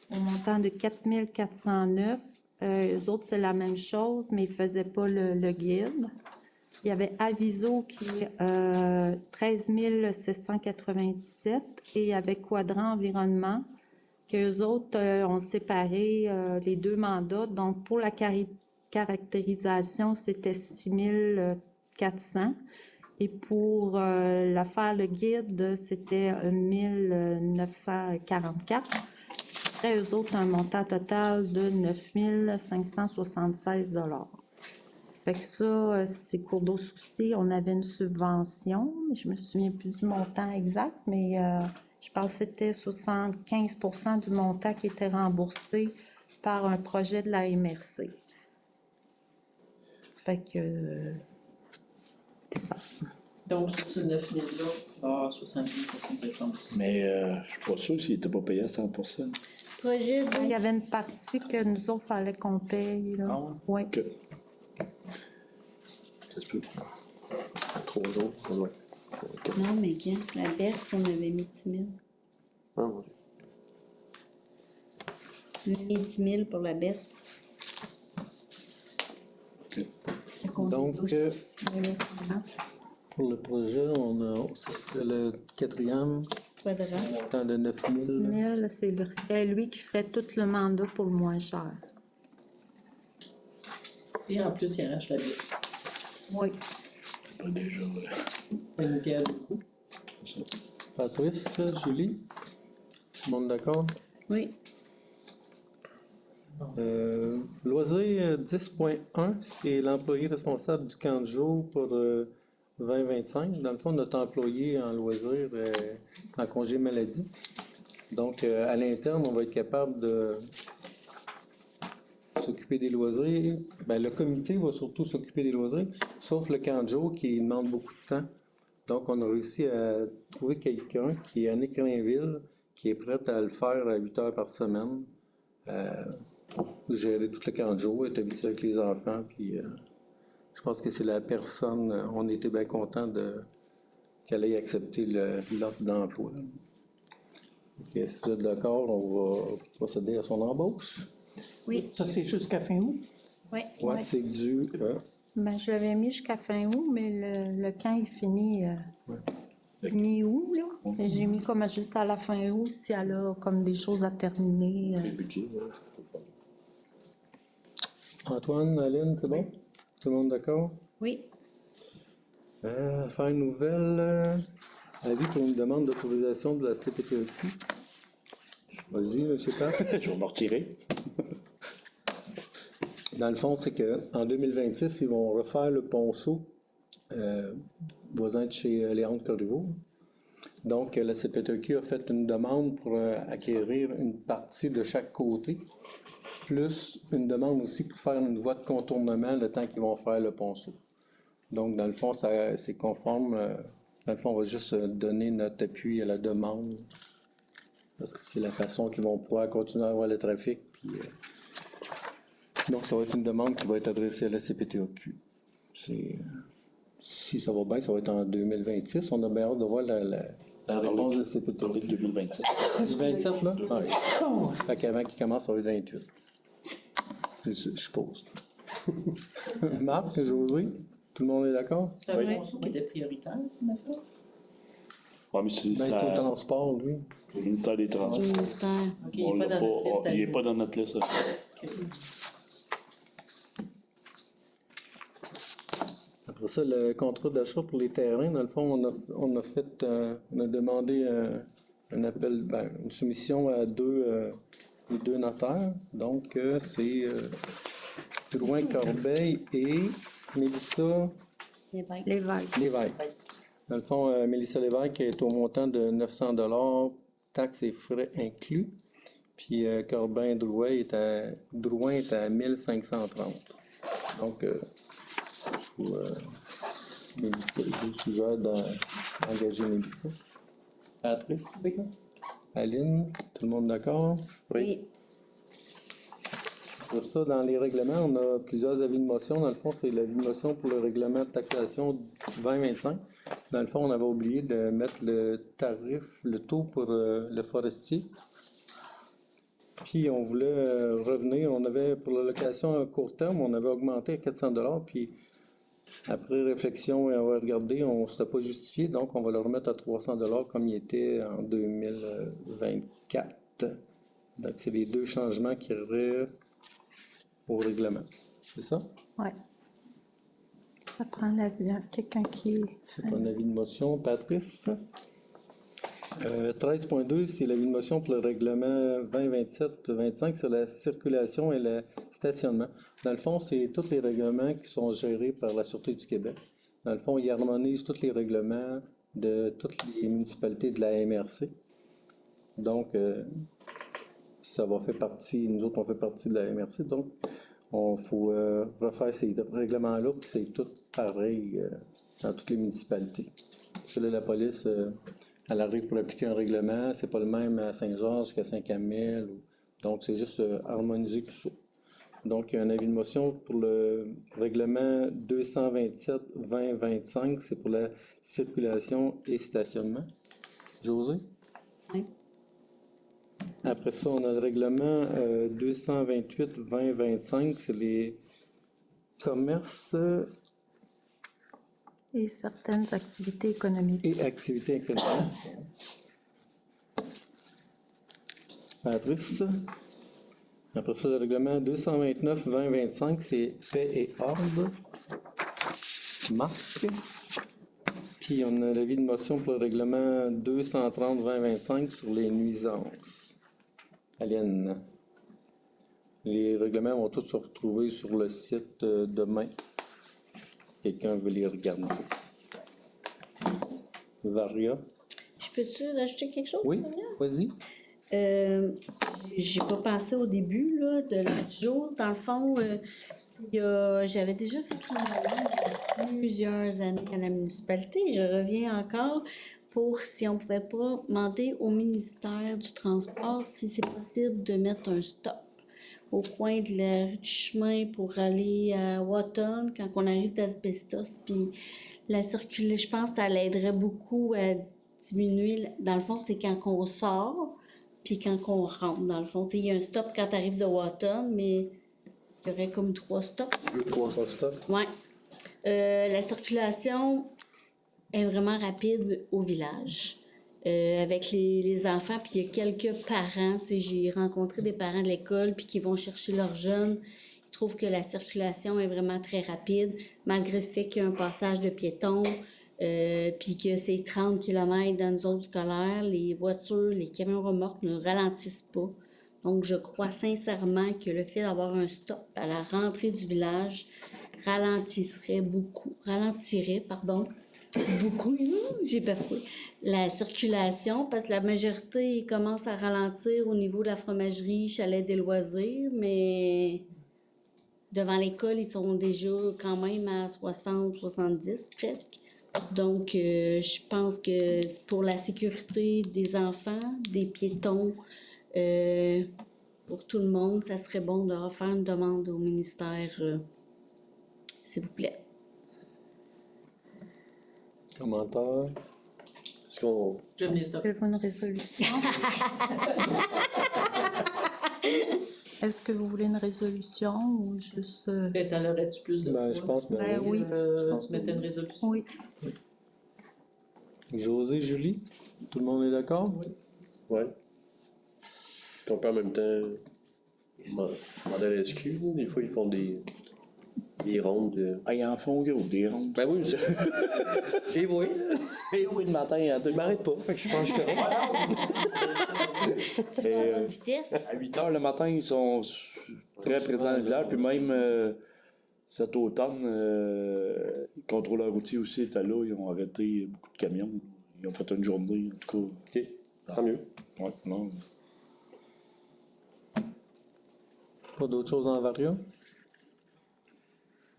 [SPEAKER 10] au montant de 4 409. Eux autres, c'est la même chose, mais ils ne faisaient pas le guide. Il y avait Aviso qui est 13 797 et il y avait Quadrant Environnement qu'eux autres ont séparé les 2 mandats. Donc, pour la caractérisation, c'était 6 400 et pour faire le guide, c'était 1 944. Après, eux autres, un montant total de 9 576 $. Fait que ça, c'est cours d'eau Soucy, on avait une subvention, mais je me souviens plus du montant exact, mais je pense que c'était 75% du montant qui était remboursé par un projet de la MRC. Fait que c'est ça.
[SPEAKER 9] donc sur ce 9 000 là, il va y avoir 70 % de chance.
[SPEAKER 3] Mais je suis pas sûr s'il n'était pas payé à 100%.
[SPEAKER 1] Projet
[SPEAKER 10] Il y avait une partie que nous autres, fallait qu'on paye. Là.
[SPEAKER 3] Ah ouais?
[SPEAKER 10] Oui.
[SPEAKER 3] Ok. Ça se peut.
[SPEAKER 8] 3 jours, ouais.
[SPEAKER 1] Non, mais quand la berce, on avait mis 10 000.
[SPEAKER 8] Ah, mon Dieu.
[SPEAKER 1] On a mis 10 000 pour la berce.
[SPEAKER 3] Ok.
[SPEAKER 4] Donc,
[SPEAKER 10] Mais là, c'est grand, ça.
[SPEAKER 4] pour le projet, on a c'est le 4e,
[SPEAKER 1] Quadrant.
[SPEAKER 4] montant de 9 000.
[SPEAKER 10] 1000, c'est lui qui ferait tout le mandat pour le moins cher.
[SPEAKER 9] Et en plus, il arrache la bière.
[SPEAKER 10] Oui.
[SPEAKER 3] Pas déjà.
[SPEAKER 9] Pas une pierre beaucoup.
[SPEAKER 4] Patrice, Julie, tout le monde d'accord?
[SPEAKER 1] Oui.
[SPEAKER 4] Loisir 10.1, c'est l'employé responsable du camp de jour pour 2025. Dans le fond, notre employé en loisir en congé maladie. Donc, à l'interne, on va être capable de s'occuper des loisirs. Ben, le comité va surtout s'occuper des loisirs, sauf le camp de jour qui demande beaucoup de temps. Donc, on a réussi à trouver quelqu'un qui est à Nick-Rainville, qui est prêt à le faire à 8 heures par semaine. Gérer tout le camp de jour, être habitué avec les enfants, puis je pense que c'est la personne, on était bien content qu'elle ait accepté l'offre d'emploi. Ok, si vous êtes d'accord, on va procéder à son embauche.
[SPEAKER 1] Oui.
[SPEAKER 11] Ça, c'est jusqu'à fin août.
[SPEAKER 1] Oui,
[SPEAKER 4] Ouais, c'est dû.
[SPEAKER 10] Ben, je l'avais mis jusqu'à fin août, mais le camp il finit mi-août, là. Et j'ai mis comme juste à la fin août si elle a comme des choses à terminer.
[SPEAKER 3] Le budget,
[SPEAKER 4] Antoine, Aline, c'est bon? Tout le monde d'accord?
[SPEAKER 1] Oui.
[SPEAKER 4] Faire une nouvelle. Avis pour une demande d'autorisation de la CPTEQ. Vas-y, M. Pat.
[SPEAKER 3] je vais me retirer.
[SPEAKER 4] Dans le fond, c'est qu'en 2026, ils vont refaire le ponceau voisin de chez Léandre Corriveau. Donc, la CPTEQ a fait une demande pour acquérir une partie de chaque côté, plus une demande aussi pour faire une voie de contournement le temps qu'ils vont faire le ponceau. Donc, dans le fond, c'est conforme. Dans le fond, on va juste donner notre appui à la demande parce que c'est la façon qu'ils vont pouvoir continuer à avoir le trafic. Puis, donc, ça va être une demande qui va être adressée à la CPTEQ. Si ça va bien, ça va être en 2026. On a bien hâte de voir la réponse de la CPTEQ.
[SPEAKER 3] 2027.
[SPEAKER 4] Du 27, là? Ah, oui. Fait qu'avant qu'il commence, ça va être 28. Je suppose. Marc, José, tout le monde est d'accord?
[SPEAKER 9] C'est un ponceau qui était prioritaire, tu mets ça?
[SPEAKER 3] Ouais, mais c'est
[SPEAKER 4] Ben,
[SPEAKER 3] ça.
[SPEAKER 4] tout transport, lui.
[SPEAKER 3] Le ministère des
[SPEAKER 1] Du
[SPEAKER 3] Transports.
[SPEAKER 1] ministère.
[SPEAKER 9] OK, il n'est pas dans notre liste.
[SPEAKER 3] Il n'est pas dans notre liste.
[SPEAKER 9] OK.
[SPEAKER 4] Après ça, le contrat d'achat pour les terrains, dans le fond, on a demandé un appel, une soumission à les deux notaires. Donc, c'est Drouin-Corbeil et Mélissa Lévesque. Dans le fond, Mélissa Lévesque est au montant de 900 $, taxes et frais inclus. Puis Corbin-Drouin est à 1530. Donc, Mélissa, je suggère d'engager Mélissa. Patrice? Oui. Aline? Tout le monde d'accord?
[SPEAKER 1] Oui.
[SPEAKER 4] Pour ça, dans les règlements, on a plusieurs avis de motion. Dans le fond, c'est l'avis de motion pour le règlement de taxation 2025. Dans le fond, on avait oublié de mettre le tarif, le taux pour le forestier. Puis, on voulait revenir. On avait, pour la location à court terme, on avait augmenté à 400 $. Puis, après réflexion et avoir regardé, on ne s'était pas justifié. Donc, on va le remettre à 300 $ comme il était en 2024. Donc, c'est les deux changements qui auraient au règlement. C'est ça?
[SPEAKER 10] Oui. Ça prend quelqu'un qui...
[SPEAKER 4] C'est ton avis de motion, Patrice. 13.2, c'est l'avis de motion pour le règlement 2027-25 sur la circulation et le stationnement. Dans le fond, c'est tous les règlements qui sont gérés par la Sûreté du Québec. Dans le fond, ils harmonisent tous les règlements de toutes les municipalités de la MRC. Donc, ça va faire partie, nous autres, on fait partie de la MRC. Donc, il faut refaire ces règlements-là, puis c'est tout pareil dans toutes les municipalités. Parce que là, la police, elle arrive pour appliquer un règlement, c'est pas le même à Saint-Georges qu'à Saint-Camille. Donc, c'est juste harmoniser tout ça. Donc, il y a un avis de motion pour le règlement 227-2025, c'est pour la circulation et stationnement. José?
[SPEAKER 1] Oui.
[SPEAKER 4] Après ça, on a le règlement 228-2025, c'est les commerces
[SPEAKER 10] Et certaines activités économiques.
[SPEAKER 4] et activités économiques. Patrice? Après ça, le règlement 229-2025, c'est paix et ordre. Marc? Puis on a l'avis de motion pour le règlement 230-2025 sur les nuisances. Aline? Les règlements vont tous se retrouver sur le site demain. Si quelqu'un veut les regarder. Varia?
[SPEAKER 1] Je peux-tu rajouter quelque chose?
[SPEAKER 4] Oui,
[SPEAKER 1] Sonia?
[SPEAKER 4] vas-y.
[SPEAKER 1] J'ai pas pensé au début là, de l'autre jour. Dans le fond, j'avais déjà fait une demande il y a plusieurs années à la municipalité. Je reviens encore pour si on pouvait pas demander au ministère du Transport si c'est possible de mettre un stop au coin du chemin pour aller à Watton quand on arrive d'Asbestos. Puis la circuler, je pense que ça l'aiderait beaucoup à diminuer. Dans le fond, c'est quand on sort. Puis quand on rentre, dans le fond, il y a un stop quand tu arrives de Watton, mais Il y aurait comme 3 stops.
[SPEAKER 4] 3 stops.
[SPEAKER 1] Ouais. La circulation est vraiment rapide au village. Avec les enfants, puis il y a quelques parents, tu sais, j'ai rencontré des parents de l'école, puis qui vont chercher leurs jeunes. Ils trouvent que la circulation est vraiment très rapide, malgré le fait qu'il y a un passage de piétons, puis que c'est 30 km dans une zone scolaire, les voitures, les camions remorques ne ralentissent pas. Donc, je crois sincèrement que le fait d'avoir un stop à la rentrée du village ralentirait beaucoup, j'ai bafoué, la circulation, parce que la majorité commence à ralentir au niveau de la fromagerie, chalet des loisirs, mais devant l'école, ils sont déjà quand même à 60, 70 presque. Donc, je pense que pour la sécurité des enfants, des piétons, pour tout le monde, ça serait bon de refaire une demande au ministère, s'il vous plaît.
[SPEAKER 4] Commentaire.
[SPEAKER 8] Est-ce qu'on.
[SPEAKER 9] Je venais stop.
[SPEAKER 10] Avez-vous une résolution? Est-ce que vous voulez une résolution ou juste...
[SPEAKER 9] Ben, ça l'aurait-tu plus de
[SPEAKER 4] Ben, je
[SPEAKER 9] poids
[SPEAKER 4] pense,
[SPEAKER 9] si,
[SPEAKER 4] ben
[SPEAKER 10] oui.
[SPEAKER 4] Je pense que
[SPEAKER 9] mettais une
[SPEAKER 4] oui.
[SPEAKER 9] résolution?
[SPEAKER 10] Oui.
[SPEAKER 4] José, Julie, tout le monde est d'accord?
[SPEAKER 8] Ouais. On peut en même temps demander à la SQ, des fois ils font des rondes.
[SPEAKER 3] Ah, ils en font gros, des rondes.
[SPEAKER 8] Ben oui, j'ai vu.
[SPEAKER 3] Et oui, le matin, à
[SPEAKER 8] Je m'arrête pas, fait que je pense que je suis correct.
[SPEAKER 1] Tu vas à bonne vitesse?
[SPEAKER 3] À 8 h le matin, ils sont très présents dans le village. Puis même cet automne, le contrôleur routier aussi était là. Ils ont arrêté beaucoup de camions. Ils ont fait une journée, en tout cas.
[SPEAKER 8] Ok, tant mieux.
[SPEAKER 3] Ouais, non.
[SPEAKER 4] Pas d'autres choses en variant?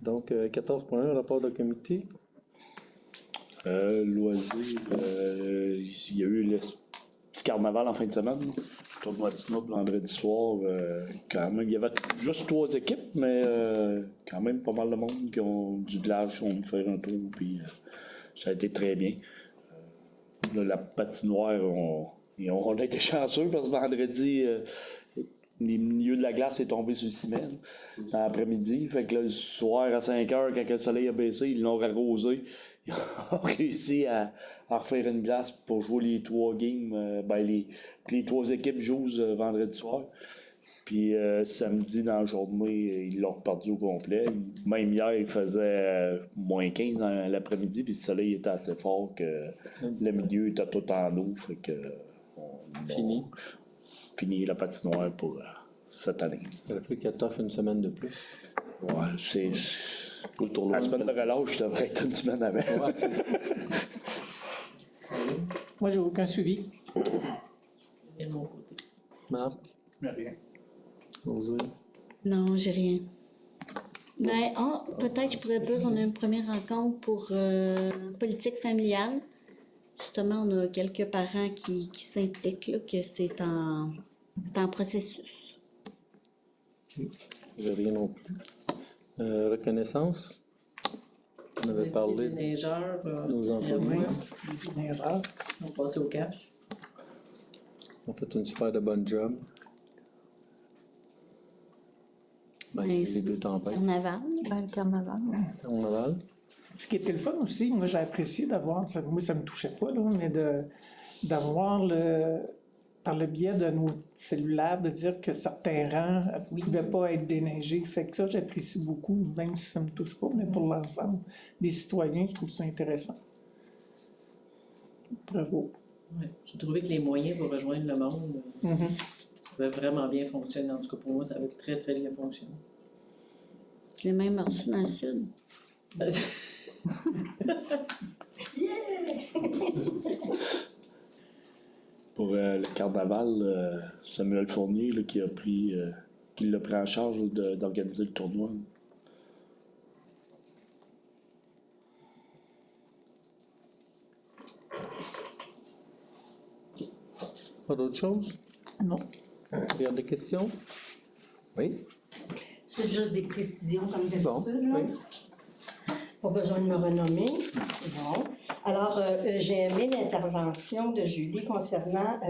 [SPEAKER 4] Donc, 14.1, rapport de comité.
[SPEAKER 3] Loisirs, il y a eu le petit carnaval en fin de semaine. Tournoi de snob vendredi soir. Quand même, il y avait juste 3 équipes, mais quand même pas mal de monde qui ont du village, qui ont fait un tour, puis ça a été très bien. Là, la patinoire, on a été chanceux parce que vendredi, les milieux de la glace est tombé sur le ciment dans l'après-midi. Fait que là, le soir à 5 h, quand le soleil a baissé, ils l'ont arrosé. Ils ont réussi à refaire une glace pour jouer les 3 games. Les 3 équipes jouent vendredi soir. Puis samedi, dans la journée, ils l'ont perdu au complet. Même hier, il faisait moins 15 dans l'après-midi, puis le soleil était assez fort que le milieu était tout en eau. Fait que fini la patinoire pour cette année.
[SPEAKER 4] Il aurait fallu qu'elle t'offre une semaine de plus.
[SPEAKER 3] Ouais, c'est.
[SPEAKER 8] Pour le tournoi.
[SPEAKER 3] La semaine de relâche, ça devrait être une semaine avant.
[SPEAKER 4] Ouais, c'est ça.
[SPEAKER 11] Moi, j'ai aucun suivi.
[SPEAKER 9] Et de mon côté.
[SPEAKER 4] Marc,
[SPEAKER 6] Rien.
[SPEAKER 4] José.
[SPEAKER 1] Non, j'ai rien. Ben, peut-être je pourrais dire qu'on a une première rencontre pour politique familiale. Justement, on a quelques parents qui s'impliquent, là, que c'est en processus.
[SPEAKER 4] OK. J'ai rien non plus. Reconnaissance. On avait parlé
[SPEAKER 9] Les
[SPEAKER 4] de
[SPEAKER 9] neigeurs,
[SPEAKER 4] nos employés.
[SPEAKER 11] Neigeur.
[SPEAKER 9] on va passer au cash.
[SPEAKER 4] On fait une super de bonne job. Ben,
[SPEAKER 1] Ben,
[SPEAKER 4] les 2 tempêtes.
[SPEAKER 1] Carnaval.
[SPEAKER 10] Ben, le carnaval.
[SPEAKER 4] Carnaval.
[SPEAKER 11] Ce qui était le fun aussi, moi j'ai apprécié d'avoir, moi ça me touchait pas, là, mais d'avoir par le biais de nos cellulaires, de dire que certains rangs ne pouvaient pas être déneigés. Fait que ça, j'apprécie beaucoup, même si ça me touche pas, mais pour l'ensemble des citoyens, je trouve ça intéressant. Bravo.
[SPEAKER 9] Ouais. J'ai trouvé que les moyens pour rejoindre le monde, ça avait vraiment bien fonctionné. En tout cas, pour moi, ça avait très, très bien fonctionné.
[SPEAKER 1] Je l'ai même reçu dans le sud.
[SPEAKER 3] Pour le carnaval, Samuel Fournier là, qui l'a pris en charge d'organiser le tournoi.
[SPEAKER 4] Pas d'autre chose?
[SPEAKER 11] Non.
[SPEAKER 4] Il y a des questions? Oui?
[SPEAKER 2] C'est juste des précisions comme d'habitude.
[SPEAKER 4] Bon,
[SPEAKER 2] là.
[SPEAKER 4] oui.
[SPEAKER 2] Pas besoin de me renommer. Bon. Alors, j'ai aimé l'intervention de Julie concernant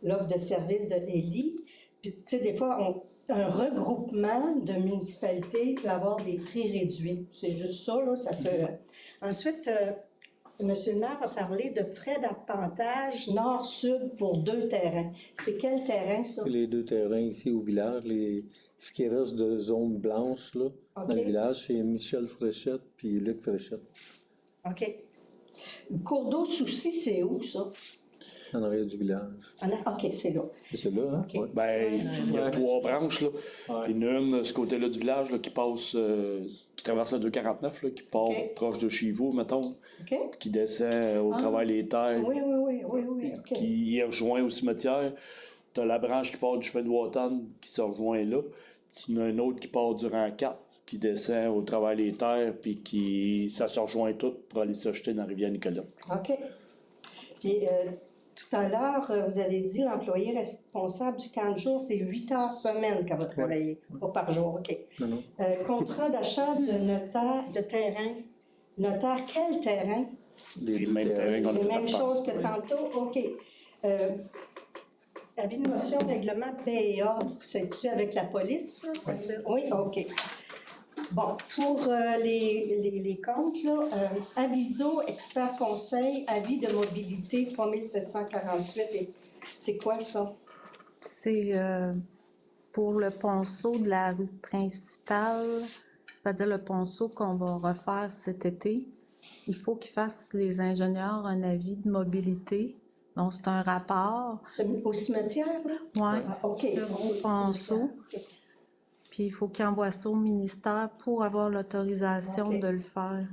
[SPEAKER 2] l'offre de service de Ellie. Puis, tu sais, des fois, un regroupement de municipalités peut avoir des prix réduits. C'est juste ça, là, ça peut... Ensuite, Monsieur le maire a parlé de frais d'appontage nord-sud pour 2 terrains. C'est quel terrain, ça?
[SPEAKER 4] C'est les 2 terrains ici au village, ce qui reste de zone blanche, là, dans le village, c'est Michel Fréchette puis Luc Fréchette.
[SPEAKER 2] OK. Le cours d'eau Souci, c'est où, ça?
[SPEAKER 4] En arrière du village.
[SPEAKER 2] OK, c'est là.
[SPEAKER 4] C'est celui-là, hein?
[SPEAKER 2] OK.
[SPEAKER 4] Ouais.
[SPEAKER 3] Ben, il y a 3 branches, là.
[SPEAKER 4] Ouais.
[SPEAKER 3] Il y en a une, de ce côté-là du village, là, qui passe, qui traverse la 249, là, qui part
[SPEAKER 2] OK.
[SPEAKER 3] proche de chez vous, mettons,
[SPEAKER 2] OK?
[SPEAKER 3] qui descend au travail des terres,
[SPEAKER 2] Oui, OK.
[SPEAKER 3] qui est rejoint au cimetière. Tu as la branche qui part du chemin de Watan qui se rejoint là. Tu en as une autre qui part du rang 4 qui descend au travail des terres, puis ça se rejoint tout pour aller s'acheter dans la rivière Nicolas.
[SPEAKER 2] OK. Puis, tout à l'heure, vous avez dit l'employé responsable du camp de jour, c'est 8 heures semaine qu'elle va travailler, pas par jour. OK.
[SPEAKER 4] Non.
[SPEAKER 2] Contrat d'achat de notaire de terrain. Notaire, quel terrain?
[SPEAKER 3] Les mêmes terrains qu'on a
[SPEAKER 2] Les
[SPEAKER 3] fait
[SPEAKER 2] mêmes
[SPEAKER 3] affaire.
[SPEAKER 2] choses que tantôt? OK. Avis de motion, règlement, paix et ordre, c'est-tu avec la police, ça? Oui, OK. Bon, pour les comptes, là, Aviso, expert conseil, avis de mobilité 3748, et c'est quoi ça?
[SPEAKER 10] C'est pour le ponceau de la rue principale, c'est-à-dire le ponceau qu'on va refaire cet été. Il faut qu'ils fassent, les ingénieurs, un avis de mobilité. Donc, c'est un rapport.
[SPEAKER 2] Au cimetière, là?
[SPEAKER 10] Oui,
[SPEAKER 2] Ah, OK.
[SPEAKER 10] le gros ponceau.
[SPEAKER 2] OK.
[SPEAKER 10] Puis il faut qu'ils envoient ça au ministère pour avoir l'autorisation
[SPEAKER 2] OK.
[SPEAKER 10] de le faire.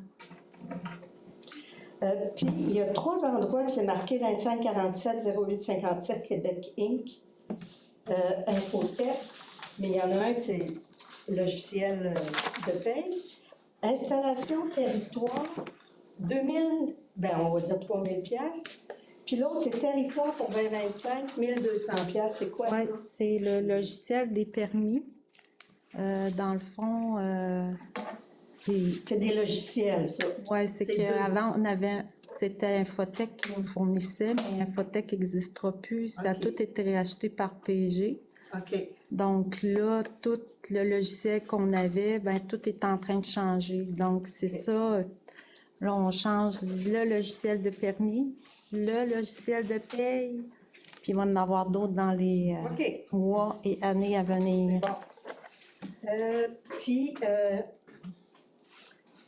[SPEAKER 2] Puis, il y a 3 endroits que c'est marqué 2547-0857 Québec Inc. Infotech, mais il y en a un que c'est logiciel de paye. Installation territoire, 2000, on va dire 3000 pièces. Puis l'autre, c'est territoire pour 2025, 1200 pièces. C'est quoi
[SPEAKER 10] Oui,
[SPEAKER 2] ça?
[SPEAKER 10] c'est le logiciel des permis. Dans le fond,
[SPEAKER 2] C'est des logiciels, ça.
[SPEAKER 10] oui, c'est
[SPEAKER 2] C'est
[SPEAKER 10] qu'avant, c'était Infotech qui nous fournissait, mais Infotech n'existera plus. Ça a
[SPEAKER 2] OK.
[SPEAKER 10] tout été racheté par PG.
[SPEAKER 2] OK.
[SPEAKER 10] Donc là, tout le logiciel qu'on avait, tout est en train de changer. Donc c'est ça. Là, on change le logiciel de permis, le logiciel de paye, puis il va y en avoir d'autres dans les
[SPEAKER 2] OK.
[SPEAKER 10] mois et années à venir.
[SPEAKER 2] Bon. Puis,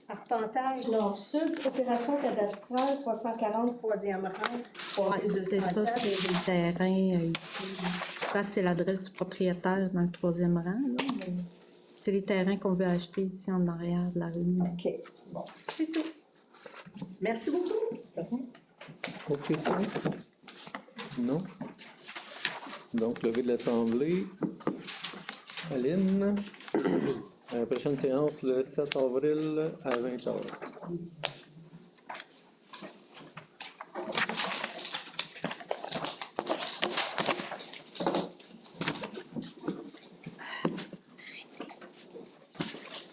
[SPEAKER 2] arpentage nord-sud, opération cadastrale 340, 3e rang.
[SPEAKER 10] Ouais, c'est ça, c'est des terrains ici. Je sais pas si c'est l'adresse du propriétaire dans le 3e rang. Là, mais c'est les terrains qu'on veut acheter ici en arrière de la rue.
[SPEAKER 2] OK. Bon, c'est tout. Merci beaucoup.
[SPEAKER 4] Autre question? Non? Donc, levée de l'Assemblée. Aline. Prochaine séance le 7 avril à 20h.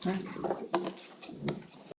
[SPEAKER 2] Hein, c'est ça.